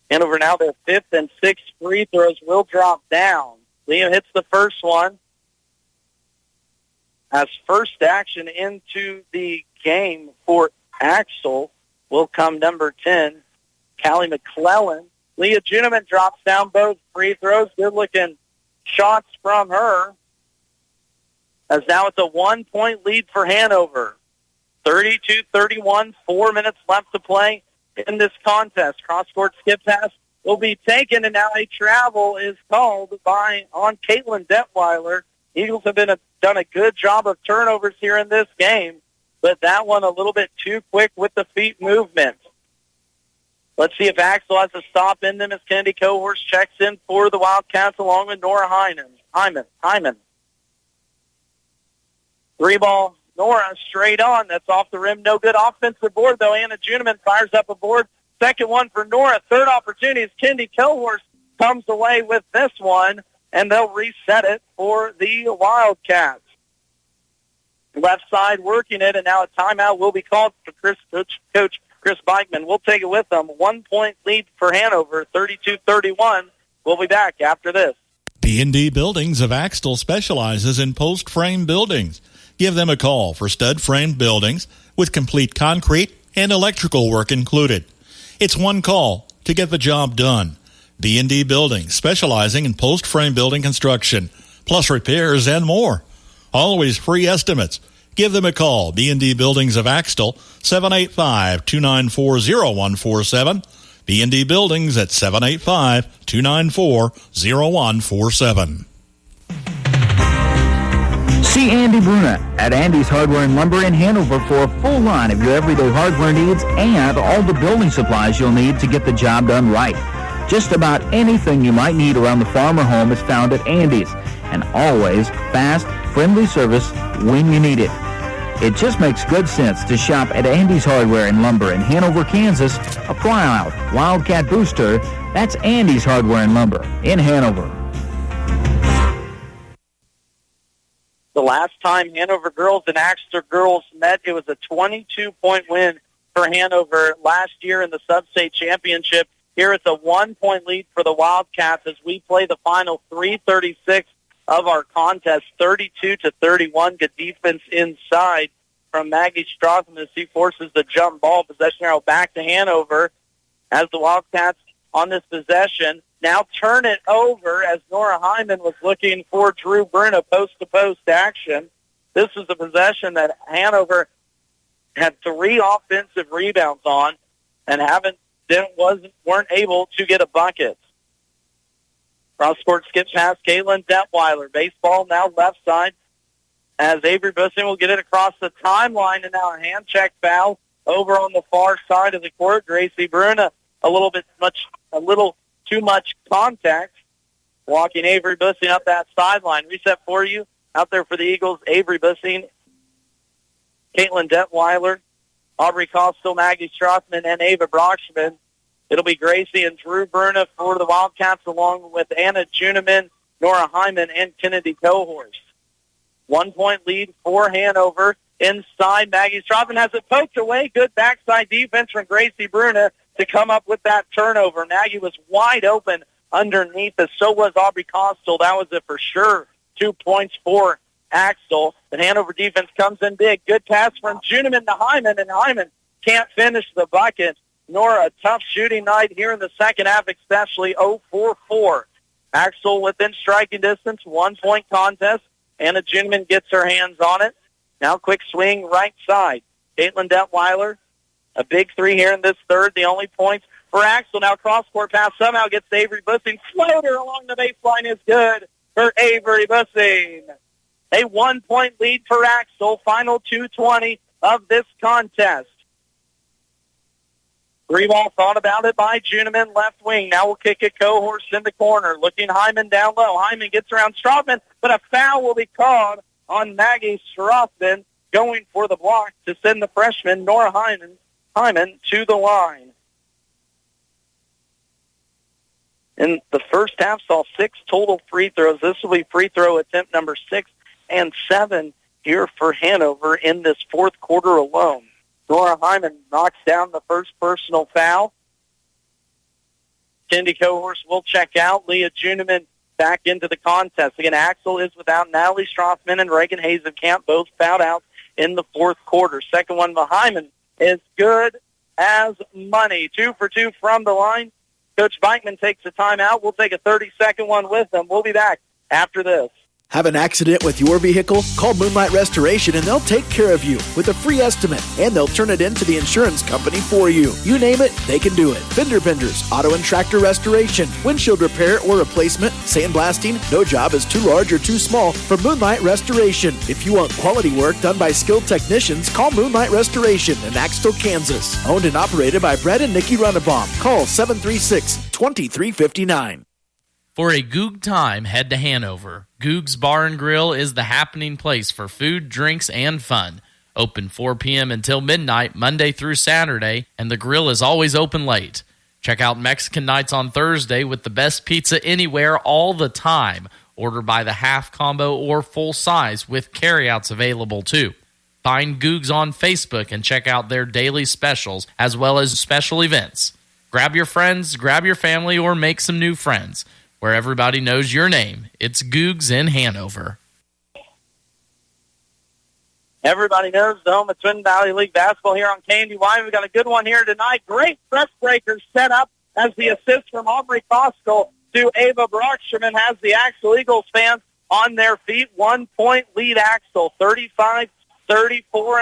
Hanover now their 5th and 6th free throws will drop down. Liam hits the first one. As first action into the game for Axtell will come number 10, Callie McClellan. Leah Juniman drops down both free throws. Good-looking shots from her. As now it's a 1-point lead for Hanover. 32-31, 4 minutes left to play in this contest. Cross-court skip pass will be taken, and now a travel is called on Caitlin Detweiler. Eagles have done a good job of turnovers here in this game, but that one a little bit too quick with the feet movement. Let's see if Axtell has a stop in them as Kennedy Cohorse checks in for the Wildcats along with Nora Hyman. 3-ball. Nora straight on. That's off the rim. No good offensive board, though. Anna Juniman fires up a board. Second one for Nora. Third opportunity as Kendi Cohorse comes away with this one, and they'll reset it for the Wildcats. Left side working it, and now a timeout will be called for Coach Chris Beichman. We'll take it with them. 1-point lead for Hanover, 32-31. We'll be back after this. B&D Buildings of Axtell specializes in post-frame buildings. Give them a call for stud-frame buildings with complete concrete and electrical work included. It's one call to get the job done. B&D Buildings, specializing in post-frame building construction, plus repairs and more. Always free estimates. Give them a call. B&D Buildings of Axtell, 785-294-0147. B&D Buildings at 785-294-0147. See Andy Bruna at Andy's Hardware and Lumber in Hanover for a full line of your everyday hardware needs and all the building supplies you'll need to get the job done right. Just about anything you might need around the farm or home is found at Andy's, and always fast, friendly service when you need it. It just makes good sense to shop at Andy's Hardware and Lumber in Hanover, Kansas. A proud Wildcat booster. That's Andy's Hardware and Lumber in Hanover. The last time Hanover girls and Axtell girls met, it was a 22-point win for Hanover last year in the sub-state championship. Here it's a 1-point lead for the Wildcats as we play the final 3:36 of our contest, 32-31. Good defense inside from Maggie Strothman as she forces the jump ball. Possession arrow back to Hanover as the Wildcats on this possession now turn it over as Nora Hyman was looking for Drew Bruna post-to-post action. This is a possession that Hanover had 3 offensive rebounds on and weren't able to get a bucket. Cross-court skip pass, Caitlin Detweiler. Baseball now left side as Avery Bussin will get it across the timeline, and now a hand check foul over on the far side of the court. Gracie Bruna, a little too much contact, walking Avery Bussin up that sideline. Reset for you out there for the Eagles. Avery Bussin, Caitlin Detweiler, Aubrey Costel, Maggie Strothman, and Ava Brockman. It'll be Gracie and Drew Bruna for the Wildcats, along with Anna Juniman, Nora Hyman, and Kennedy Cohorse. 1-point lead for Hanover. Inside, Maggie Strothman has it poked away. Good backside defense from Gracie Bruna to come up with that turnover. Maggie was wide open underneath, as so was Aubrey Costel. That was it for sure. 2 points for Axtell. The Hanover defense comes in big. Good pass from Juniman to Hyman, and Hyman can't finish the bucket. Nora, a tough shooting night here in the second half, especially 0-4-4. Axtell within striking distance, 1-point contest. Anna Juniman gets her hands on it. Now quick swing right side. Caitlin Detweiler, a big 3 here in this third. The only points for Axtell. Now cross-court pass somehow gets to Avery Bussin. Floater along the baseline is good for Avery Bussin. A 1-point lead for Axtell. Final 2:20 of this contest. Three ball thought about it by Juneman, left wing. Now we'll kick it Cohorst in the corner. Looking Hyman down low. Hyman gets around Strothman, but a foul will be called on Maggie Strothman, going for the block to send the freshman, Nora Hyman to the line. In the first half, saw 6 total free throws. This will be free throw attempt number 6 and 7 here for Hanover in this fourth quarter alone. Nora Hyman knocks down the first personal foul. Cindy Cohorst will check out. Leah Juneman back into the contest. Again, Axtell is without Natalie Strothman and Reagan Hazenkamp, both fouled out in the fourth quarter. Second one by Hyman is good as money. 2 for 2 from the line. Coach Beichman takes a timeout. We'll take a 30-second one with them. We'll be back after this. Have an accident with your vehicle? Call Moonlight Restoration and they'll take care of you with a free estimate, and they'll turn it into the insurance company for you. You name it, they can do it. Fender benders, auto and tractor restoration, windshield repair or replacement, sandblasting, no job is too large or too small for Moonlight Restoration. If you want quality work done by skilled technicians, call Moonlight Restoration in Axtell, Kansas. Owned and operated by Brett and Nikki Runnebaum. Call 736-2359. For a Goog time, head to Hanover. Goog's Bar and Grill is the happening place for food, drinks, and fun. Open 4 p.m. until midnight, Monday through Saturday, and the grill is always open late. Check out Mexican nights on Thursday with the best pizza anywhere all the time. Order by the half combo or full size with carryouts available too. Find Googs on Facebook and check out their daily specials as well as special events. Grab your friends, grab your family, or make some new friends. Where everybody knows your name. It's Googs in Hanover. Everybody knows the home of Twin Valley League basketball here on KNDY. We've got a good one here tonight. Great press breakers set up as the assist from Aubrey Costell to Ava Brocksterman has the Axtell Eagles fans on their feet. 1-point lead Axtell, 35-34,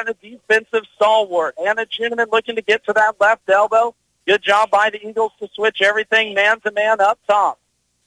and a defensive stalwart. Anna Juneman looking to get to that left elbow. Good job by the Eagles to switch everything man-to-man up top.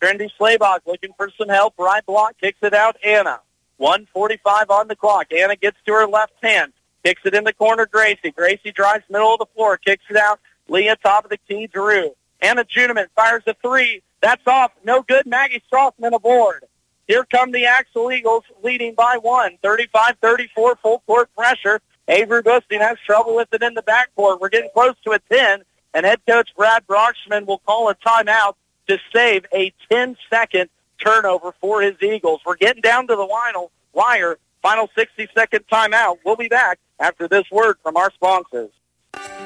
Trendy Slaybach looking for some help. Right block, kicks it out. Anna. 1:45 on the clock. Anna gets to her left hand. Kicks it in the corner, Gracie. Gracie drives middle of the floor. Kicks it out. Leah, top of the key, Drew. Anna Juneman fires a 3. That's off. No good. Maggie Strothman aboard. Here come the Axtell Eagles leading by 1. 35-34, full court pressure. Avery Busting has trouble with it in the backcourt. We're getting close to a 10, and head coach Brad Brocksterman will call a timeout to save a 10-second turnover for his Eagles. We're getting down to the wire. Final 60-second timeout. We'll be back after this word from our sponsors.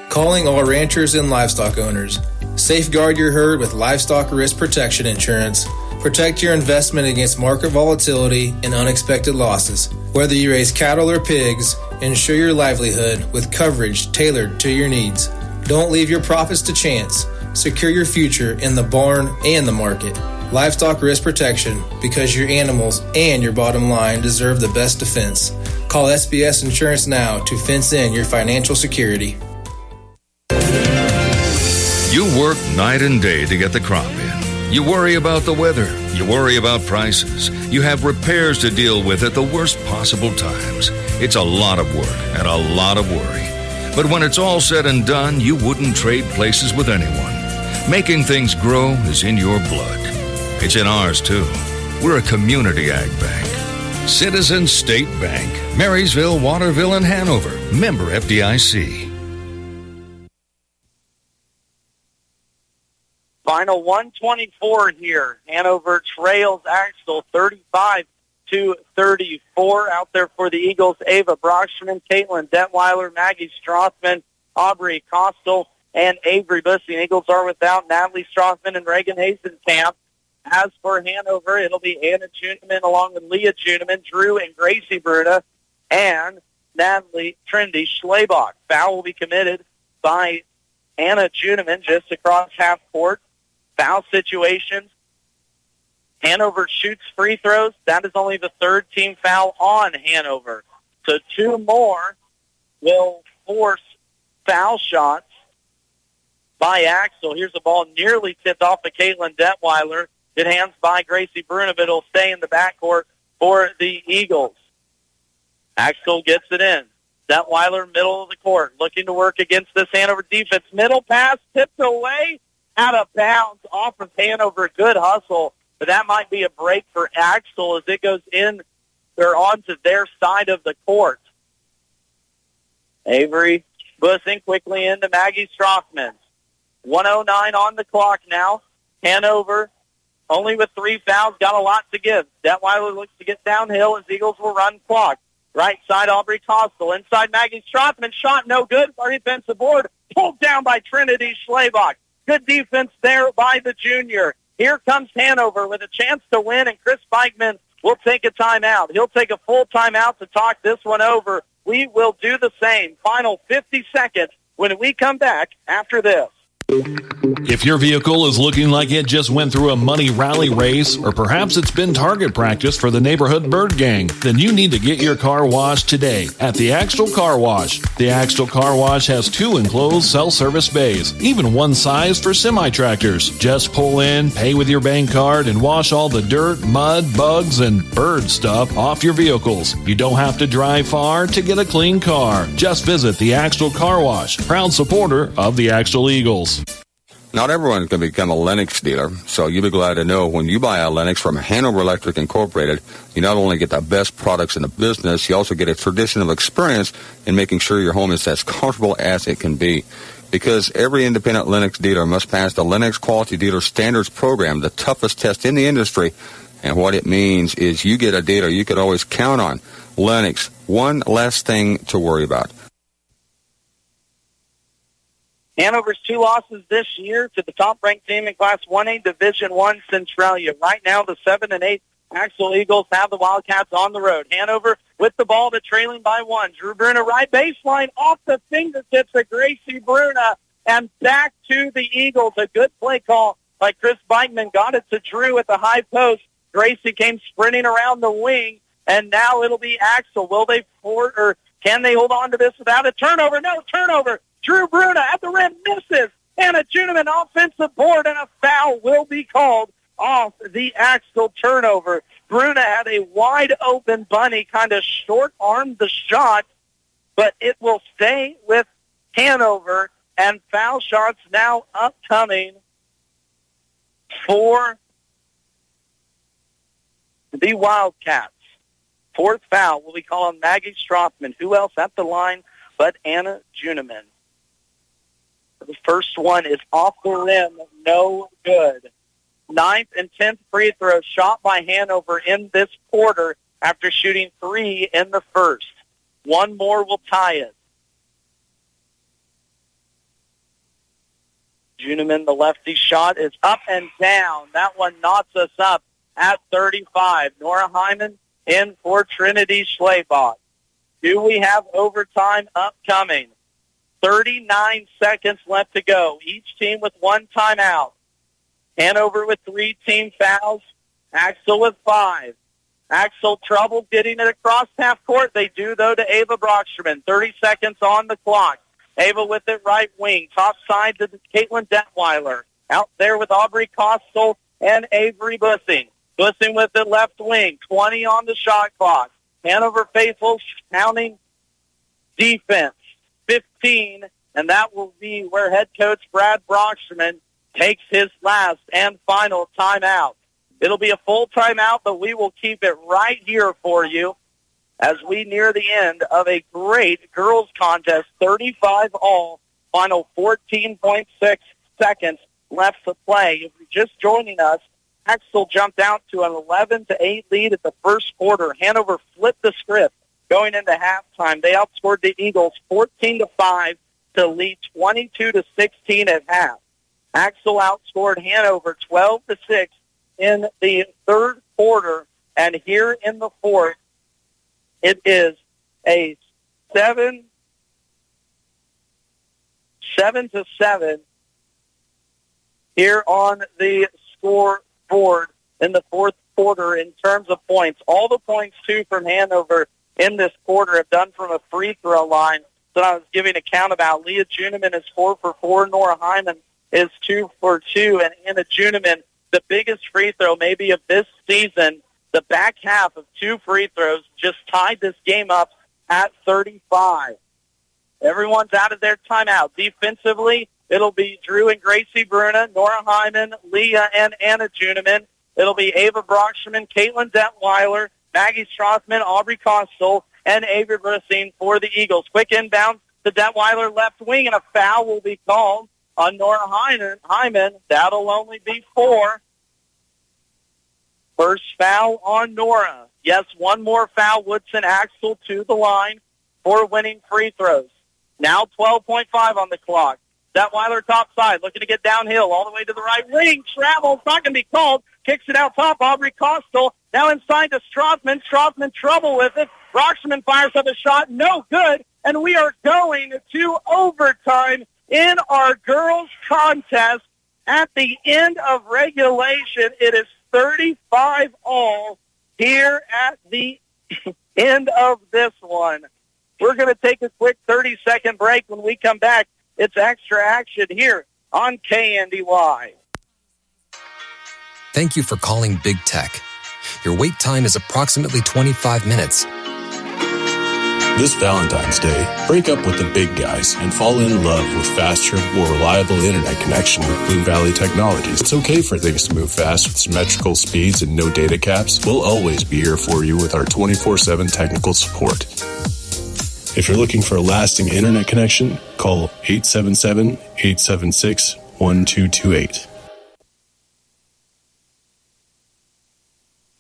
Calling all ranchers and livestock owners. Safeguard your herd with livestock risk protection insurance. Protect your investment against market volatility and unexpected losses. Whether you raise cattle or pigs, ensure your livelihood with coverage tailored to your needs. Don't leave your profits to chance. Secure your future in the barn and the market. Livestock risk protection, because your animals and your bottom line deserve the best defense. Call SBS Insurance now to fence in your financial security. You work night and day to get the crop in. You worry about the weather. You worry about prices. You have repairs to deal with at the worst possible times. It's a lot of work and a lot of worry. But when it's all said and done, you wouldn't trade places with anyone. Making things grow is in your blood. It's in ours, too. We're a community ag bank. Citizen State Bank. Marysville, Waterville, and Hanover. Member FDIC. Final 124 here. Hanover trails Axtell 35-34. Out there for the Eagles, Ava Brocksterman, Caitlin Detweiler, Maggie Strothman, Aubrey Costell, and Avery Busting. Eagles are without Natalie Strothman and Reagan Hazenkamp. As for Hanover, it'll be Anna Juneman along with Leah Juneman, Drew and Gracie Bruna, and Natalie Trendy Schlabach. Foul will be committed by Anna Juneman just across half court. Foul situations. Hanover shoots free throws. That is only the third team foul on Hanover. So 2 more will force foul shots by Axtell. Here's the ball nearly tipped off of Caitlin Detweiler. Good hands by Gracie Bruna, but it'll stay in the backcourt for the Eagles. Axtell gets it in. Detweiler, middle of the court, looking to work against this Hanover defense. Middle pass, tipped away, out of bounds, off of Hanover. Good hustle, but that might be a break for Axtell as it goes in or onto their side of the court. Avery Bussing quickly into Maggie Strothman. 1:09 on the clock now. Hanover only with 3 fouls, got a lot to give. Detweiler looks to get downhill as Eagles will run clock. Right side, Aubrey Costel. Inside, Maggie Strothman. Shot no good. Our defensive board pulled down by Trinity Schlabach. Good defense there by the junior. Here comes Hanover with a chance to win, and Chris Bikeman will take a timeout. He'll take a full timeout to talk this one over. We will do the same. Final 50 seconds when we come back after this. If your vehicle is looking like it just went through a money rally race, or perhaps it's been target practice for the neighborhood bird gang, then you need to get your car washed today at the Axtell Car Wash. The Axtell Car Wash has 2 enclosed self-service bays, even one size for semi-tractors. Just pull in, pay with your bank card, and wash all the dirt, mud, bugs, and bird stuff off your vehicles. You don't have to drive far to get a clean car. Just visit the Axtell Car Wash, proud supporter of the Axtell Eagles. Not everyone can become a Lennox dealer, so you'll be glad to know when you buy a Lennox from Hanover Electric Incorporated, you not only get the best products in the business, you also get a tradition of experience in making sure your home is as comfortable as it can be. Because every independent Lennox dealer must pass the Lennox Quality Dealer Standards Program, the toughest test in the industry. And what it means is you get a dealer you could always count on. Lennox, one less thing to worry about. Hanover's 2 losses this year to the top-ranked team in Class 1A Division I Centralia. Right now, the 7 and 8 Axtell Eagles have the Wildcats on the road. Hanover with the ball, but trailing by 1. Drew Bruna right baseline off the fingertips of Gracie Bruna and back to the Eagles. A good play call by Chris Bikeman. Got it to Drew at the high post. Gracie came sprinting around the wing, and now it'll be Axtell. Will they or can they hold on to this without a turnover? No turnover. Drew Bruna at the rim misses, and a Juniman offensive board, and a foul will be called off the Axtell turnover. Bruna had a wide-open bunny, kind of short-armed the shot, but it will stay with Hanover, and foul shots now upcoming for the Wildcats. 4th foul will be called on Maggie Strothman. Who else at the line but Anna Juniman? The first one is off the rim, no good. 9th and 10th free throws shot by Hanover in this quarter after shooting 3 in the first. One more will tie it. Juniman, the lefty shot is up and down. That one knocks us up at 35. Nora Hyman in for Trinity Schlabach. Do we have overtime upcoming? 39 seconds left to go. Each team with 1 timeout. Hanover with 3 team fouls. Axtell with 5. Axtell trouble getting it across half court. They do, though, to Ava Brocksterman. 30 seconds on the clock. Ava with it right wing. Top side to Caitlin Detweiler. Out there with Aubrey Costel and Avery Bussing. Bussing with it left wing. 20 on the shot clock. Hanover faithful counting defense. 15, and that will be where head coach Brad Brocksterman takes his last and final timeout. It'll be a full timeout, but we will keep it right here for you as we near the end of a great girls contest, 35 all, final 14.6 seconds left to play. If you're just joining us, Axtell jumped out to an 11-8 lead at the first quarter. Hanover flipped the script. Going into halftime, they outscored the Eagles 14-5 to lead 22-16 at half. Axtell outscored Hanover 12-6 in the third quarter, and here in the fourth, it is a 7-7 here on the scoreboard in the fourth quarter in terms of points. All the points, too, from Hanover in this quarter have done from a free throw line that I was giving a count about. Leah Juniman is 4 for 4. Nora Hyman is 2 for 2. And Anna Juniman, the biggest free throw maybe of this season, the back half of 2 free throws just tied this game up at 35. Everyone's out of their timeout. Defensively, it'll be Drew and Gracie Bruna, Nora Hyman, Leah and Anna Juneman. It'll be Ava Brocksterman, Caitlin Detweiler, Maggie Strothman, Aubrey Costel, and Avery Brissine for the Eagles. Quick inbound to Detweiler left wing, and a foul will be called on Nora Hyman. That'll only be 4. First foul on Nora. Yes, one more foul would send Axtell to the line for winning free throws. Now 12.5 on the clock. Detweiler top side, looking to get downhill all the way to the right wing. Travel, it's not going to be called. Kicks it out top. Aubrey Costel now inside to Strothman. Strothman trouble with it. Brocksterman fires up a shot. No good. And we are going to overtime in our girls contest. At the end of regulation, it is 35 all here at the end of this one. We're going to take a quick 30-second break. When we come back, it's extra action here on KNDY. Thank you for calling Big Tech. Your wait time is approximately 25 minutes. This Valentine's Day, break up with the big guys and fall in love with faster, more reliable internet connection with Blue Valley Technologies. It's okay for things to move fast with symmetrical speeds and no data caps. We'll always be here for you with our 24/7 technical support. If you're looking for a lasting internet connection, call 877-876-1228.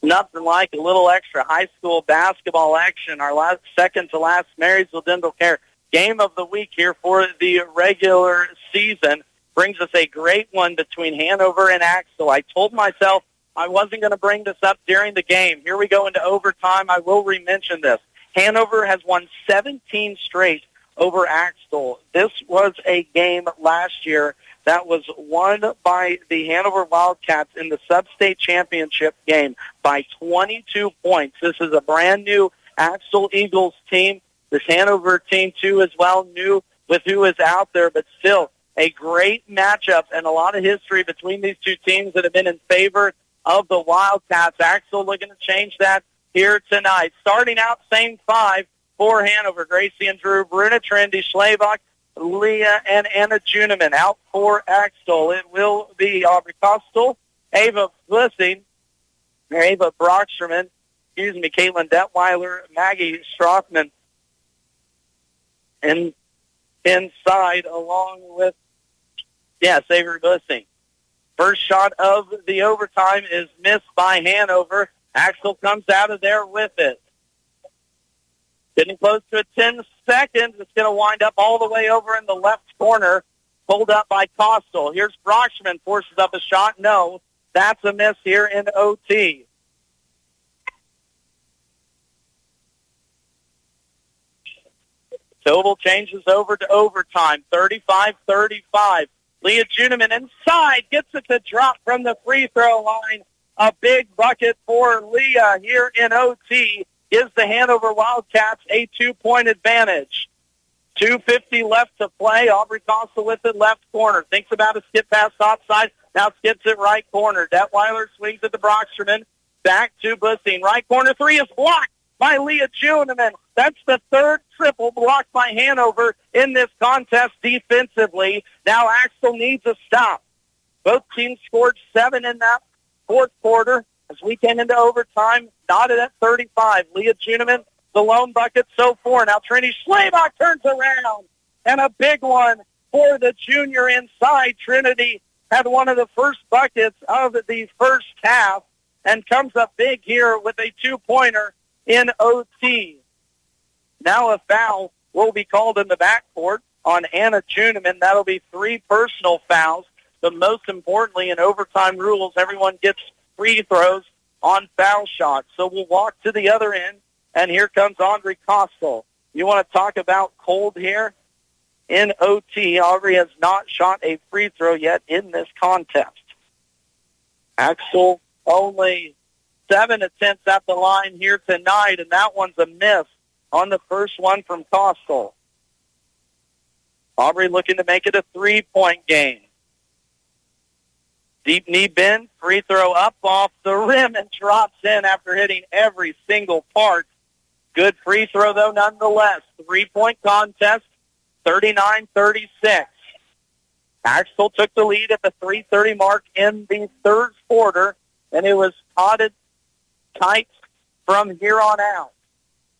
Nothing like a little extra high school basketball action. Our second to last Marysville Dental Care game of the week here for the regular season brings us a great one between Hanover and Axtell. I told myself I wasn't going to bring this up during the game. Here we go into overtime. I will re-mention this. Hanover has won 17 straight over Axtell. This was a game last year that was won by the Hanover Wildcats in the sub-state championship game by 22 points. This is a brand-new Axtell Eagles team. This Hanover team, too, as well, new with who is out there, but still a great matchup and a lot of history between these two teams that have been in favor of the Wildcats. Axtell looking to change that here tonight. Starting out, same 5 for Hanover. Gracie and Drew Bruna, Trendy Schlebach, Leah and Anna Juneman. Out for Axtell, it will be Aubrey Costel, Ava Blissing, Ava Brocksterman, Caitlin Detweiler, Maggie Strothman, and inside along with, Avery Blissing. First shot of the overtime is missed by Hanover. Axtell comes out of there with it. Getting close to a 10 seconds. It's going to wind up all the way over in the left corner, pulled up by Costel. Here's Brocksterman, forces up a shot. No, that's a miss here in OT. Total changes over to overtime, 35-35. Leah Juneman inside, gets it to drop from the free throw line. A big bucket for Leah here in OT. Gives the Hanover Wildcats a 2-point advantage. 2:50 left to play. Aubrey Costel with it, left corner. Thinks about a skip pass outside. Now skips it right corner. Detweiler swings it to Brocksterman. Back to Bussing. Right corner 3 is blocked by Leah Juneman. That's the third triple blocked by Hanover in this contest defensively. Now Axtell needs a stop. Both teams scored 7 in that fourth quarter. As we came into overtime, knotted at 35. Leah Juneman, the lone bucket, so far. Now Trinity Schlebach turns around, and a big one for the junior inside. Trinity had one of the first buckets of the first half and comes up big here with a 2-pointer in OT. Now a foul will be called in the backcourt on Anna Juneman. That'll be 3 personal fouls. But most importantly, in overtime rules, everyone gets free throws on foul shots. So we'll walk to the other end, and here comes Aubrey Costel. You want to talk about cold here? In OT, Aubrey has not shot a free throw yet in this contest. Axtell only 7 attempts at the line here tonight, and that one's a miss on the first one from Costel. Aubrey looking to make it a 3-point game. Deep knee bend, free throw up off the rim and drops in after hitting every single part Good free throw, though, nonetheless. 3-point contest, 39-36. Axtell took the lead at the 3:30 mark in the third quarter, and it was tight from here on out.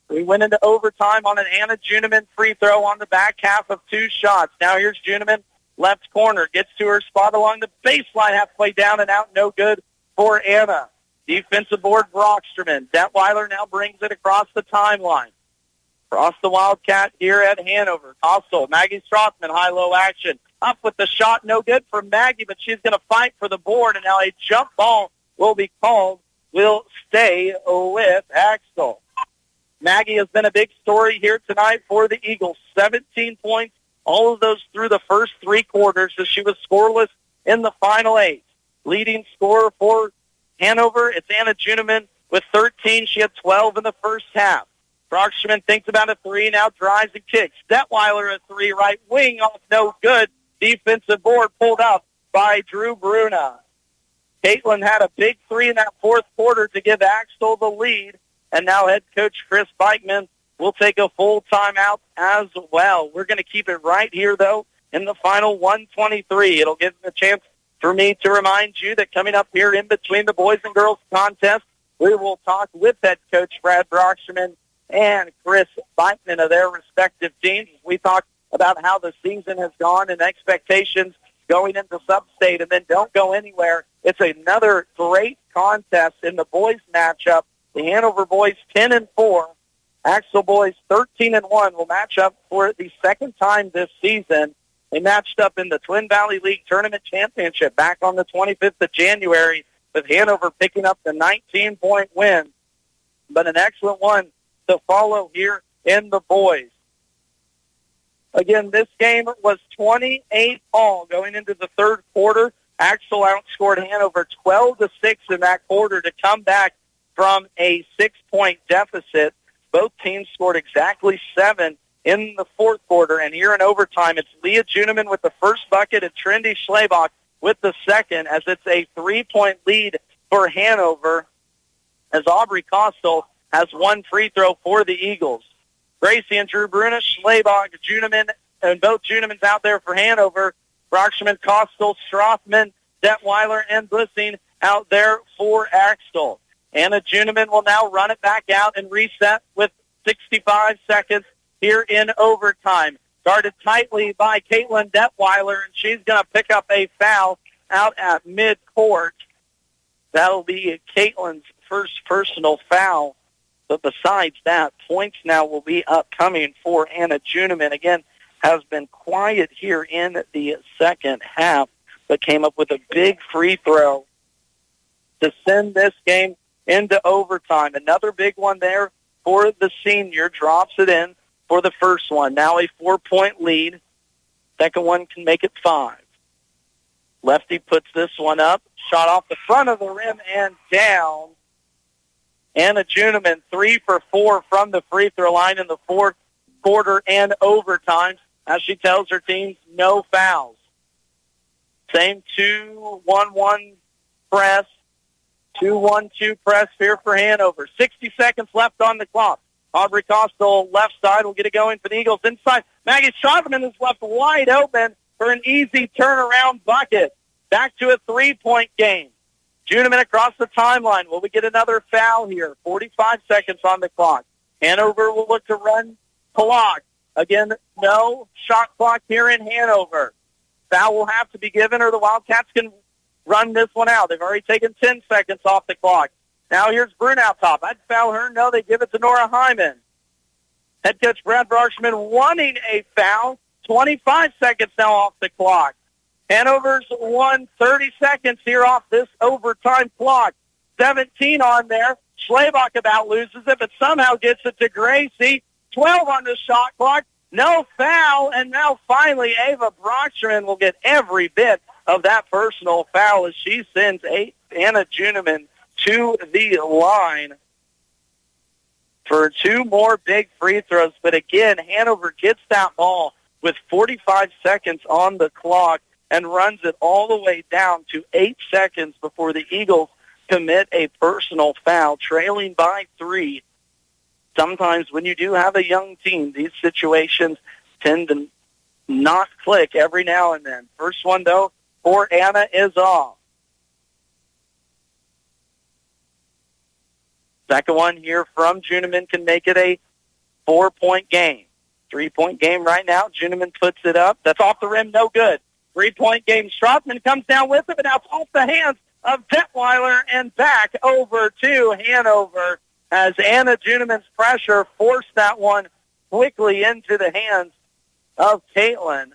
We went into overtime on an Anna Juniman free throw on the back half of 2 shots. Now here's Juniman, left corner, gets to her spot along the baseline, halfway down and out, no good for Anna. Defensive board, Brocksterman. Detweiler now brings it across the timeline. Across the Wildcat here at Hanover. Also, Maggie Strothman, high-low action. Up with the shot, no good for Maggie, but she's going to fight for the board, and now a jump ball will be called. Will stay with Axtell. Maggie has been a big story here tonight for the Eagles. 17 points, all of those through the first 3 quarters, as she was scoreless in the final 8. Leading scorer for Hanover, it's Anna Juniman with 13. She had 12 in the first half. Brocksterman thinks about a 3, now drives and kicks. Detweiler a 3, right wing off, no good. Defensive board pulled up by Drew Bruna. Caitlin had a big 3 in that fourth quarter to give Axtell the lead, and now head coach Chris Bikeman will take a full timeout as well. We're going to keep it right here, though, in the final 1:23. It'll give a chance for me to remind you that coming up here in between the boys and girls contest, we will talk with head coach Brad Brocksterman and Chris Bikeman of their respective teams. We talk about how the season has gone and expectations going into Sub-State, and then don't go anywhere. It's another great contest in the boys matchup. The Hanover boys 10-4, Axtell boys 13-1 will match up for the second time this season. They matched up in the Twin Valley League Tournament Championship back on the 25th of January, with Hanover picking up the 19-point win. But an excellent one to follow here in the boys. Again, this game was 28-all going into the third quarter. Axtell outscored Hanover 12-6 in that quarter to come back from a 6-point deficit. Both teams scored exactly 7 in the fourth quarter, and here in overtime, it's Leah Juniman with the first bucket and Trendy Schlebach with the second, as it's a 3-point lead for Hanover, as Aubrey Costel has 1 free throw for the Eagles. Gracie and Drew Bruna, Schlebach, Juniman, and both Junimans out there for Hanover. Brocksterman, Costel, Strothman, Detweiler, and Blissing out there for Axtell. Anna Juniman will now run it back out and reset with 65 seconds here in overtime. Guarded tightly by Caitlin Detweiler, and she's going to pick up a foul out at midcourt. That'll be Caitlin's first personal foul. But besides that, points now will be upcoming for Anna Juniman. Again, has been quiet here in the second half, but came up with a big free throw to send this game into overtime. Another big one there for the senior. Drops it in for the first one. Now a 4-point lead. Second one can make it 5. Lefty puts this one up. Shot off the front of the rim and down. Anna Juniman 3 for 4 from the free throw line in the fourth quarter and overtime, as she tells her team no fouls. Same 2-1-1 press, 2-1-2 press here for Hanover. 60 seconds left on the clock. Aubrey Costel left side will get it going for the Eagles. Inside, Maggie Schotterman is left wide open for an easy turnaround bucket. Back to a 3-point game. Juniman across the timeline. Will we get another foul here? 45 seconds on the clock. Hanover will look to run clock. Again, no shot clock here in Hanover. Foul will have to be given, or the Wildcats can run this one out. They've already taken 10 seconds off the clock. Now here's Brune out top. I'd foul her. No, they give it to Nora Hyman. Head coach Brad Brocksterman wanting a foul. 25 seconds now off the clock. Hanover's won 30 seconds here off this overtime clock. 17 on there. Schlebach about loses it, but somehow gets it to Gracie. 12 on the shot clock. No foul, and now finally Ava Brocksterman will get every bit of that personal foul as she sends Anna Juniman to the line for 2 more big free throws. But again, Hanover gets that ball with 45 seconds on the clock and runs it all the way down to 8 seconds before the Eagles commit a personal foul, trailing by 3. sometimes when you do have a young team, these situations tend to not click every now and then. First one, though, for Anna is off. Second one here from Juniman can make it a 4-point game. 3-point game right now. Juniman puts it up. That's off the rim, no good. 3-point game. Strothman comes down with it, but now it's off the hands of Detweiler and back over to Hanover as Anna Juniman's pressure forced that one quickly into the hands of Caitlin.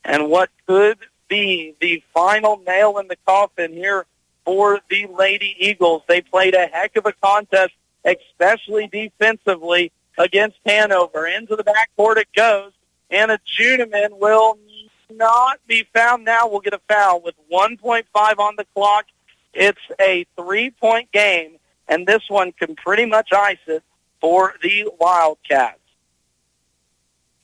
And what could be the final nail in the coffin here for the Lady Eagles. They played a heck of a contest, especially defensively against Hanover. Into the backcourt it goes. Anna Juniman will not be found now. We'll get a foul with 1.5 on the clock. It's a 3-point game, and this one can pretty much ice it for the Wildcats.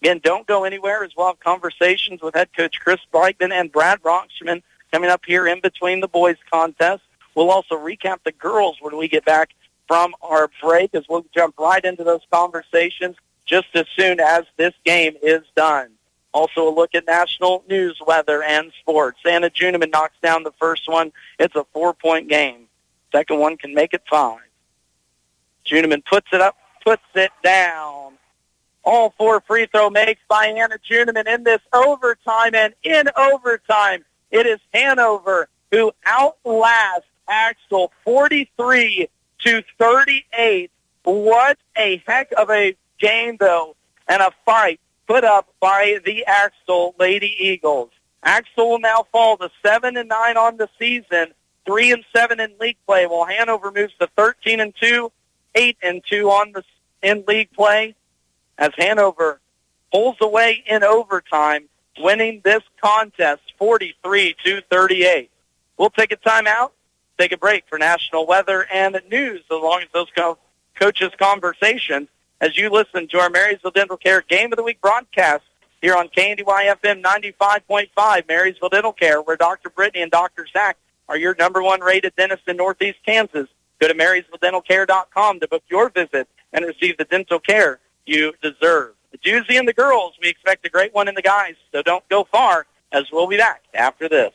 Again, don't go anywhere as we'll have conversations with head coach Chris Blackman and Brad Roxman coming up here in between the boys' contest. We'll also recap the girls when we get back from our break, as we'll jump right into those conversations just as soon as this game is done. Also a look at national news, weather, and sports. Anna Juniman knocks down the first one. It's a 4-point game. Second one can make it 5. Juniman puts it up, puts it down. All 4 free throw makes by Anna Juniman in this overtime, and in overtime, it is Hanover who outlasts Axtell 43-38. What a heck of a game, though, and a fight put up by the Axtell Lady Eagles. Axtell will now fall to 7-9 on the season, 3-7 in league play, while Hanover moves to 13-2, 8-2 in league play, as Hanover pulls away in overtime, winning this contest 43-38. We'll take a timeout, take a break for national weather and news, as long as those coaches' conversations, as you listen to our Marysville Dental Care Game of the Week broadcast here on KNDY-FM 95.5, Marysville Dental Care, where Dr. Brittany and Dr. Zach are your number 1 rated dentist in Northeast Kansas. Go to MarysvilleDentalCare.com to book your visit and receive the dental care you deserve. The doozy and the girls, we expect a great one in the guys, so don't go far, as we'll be back after this.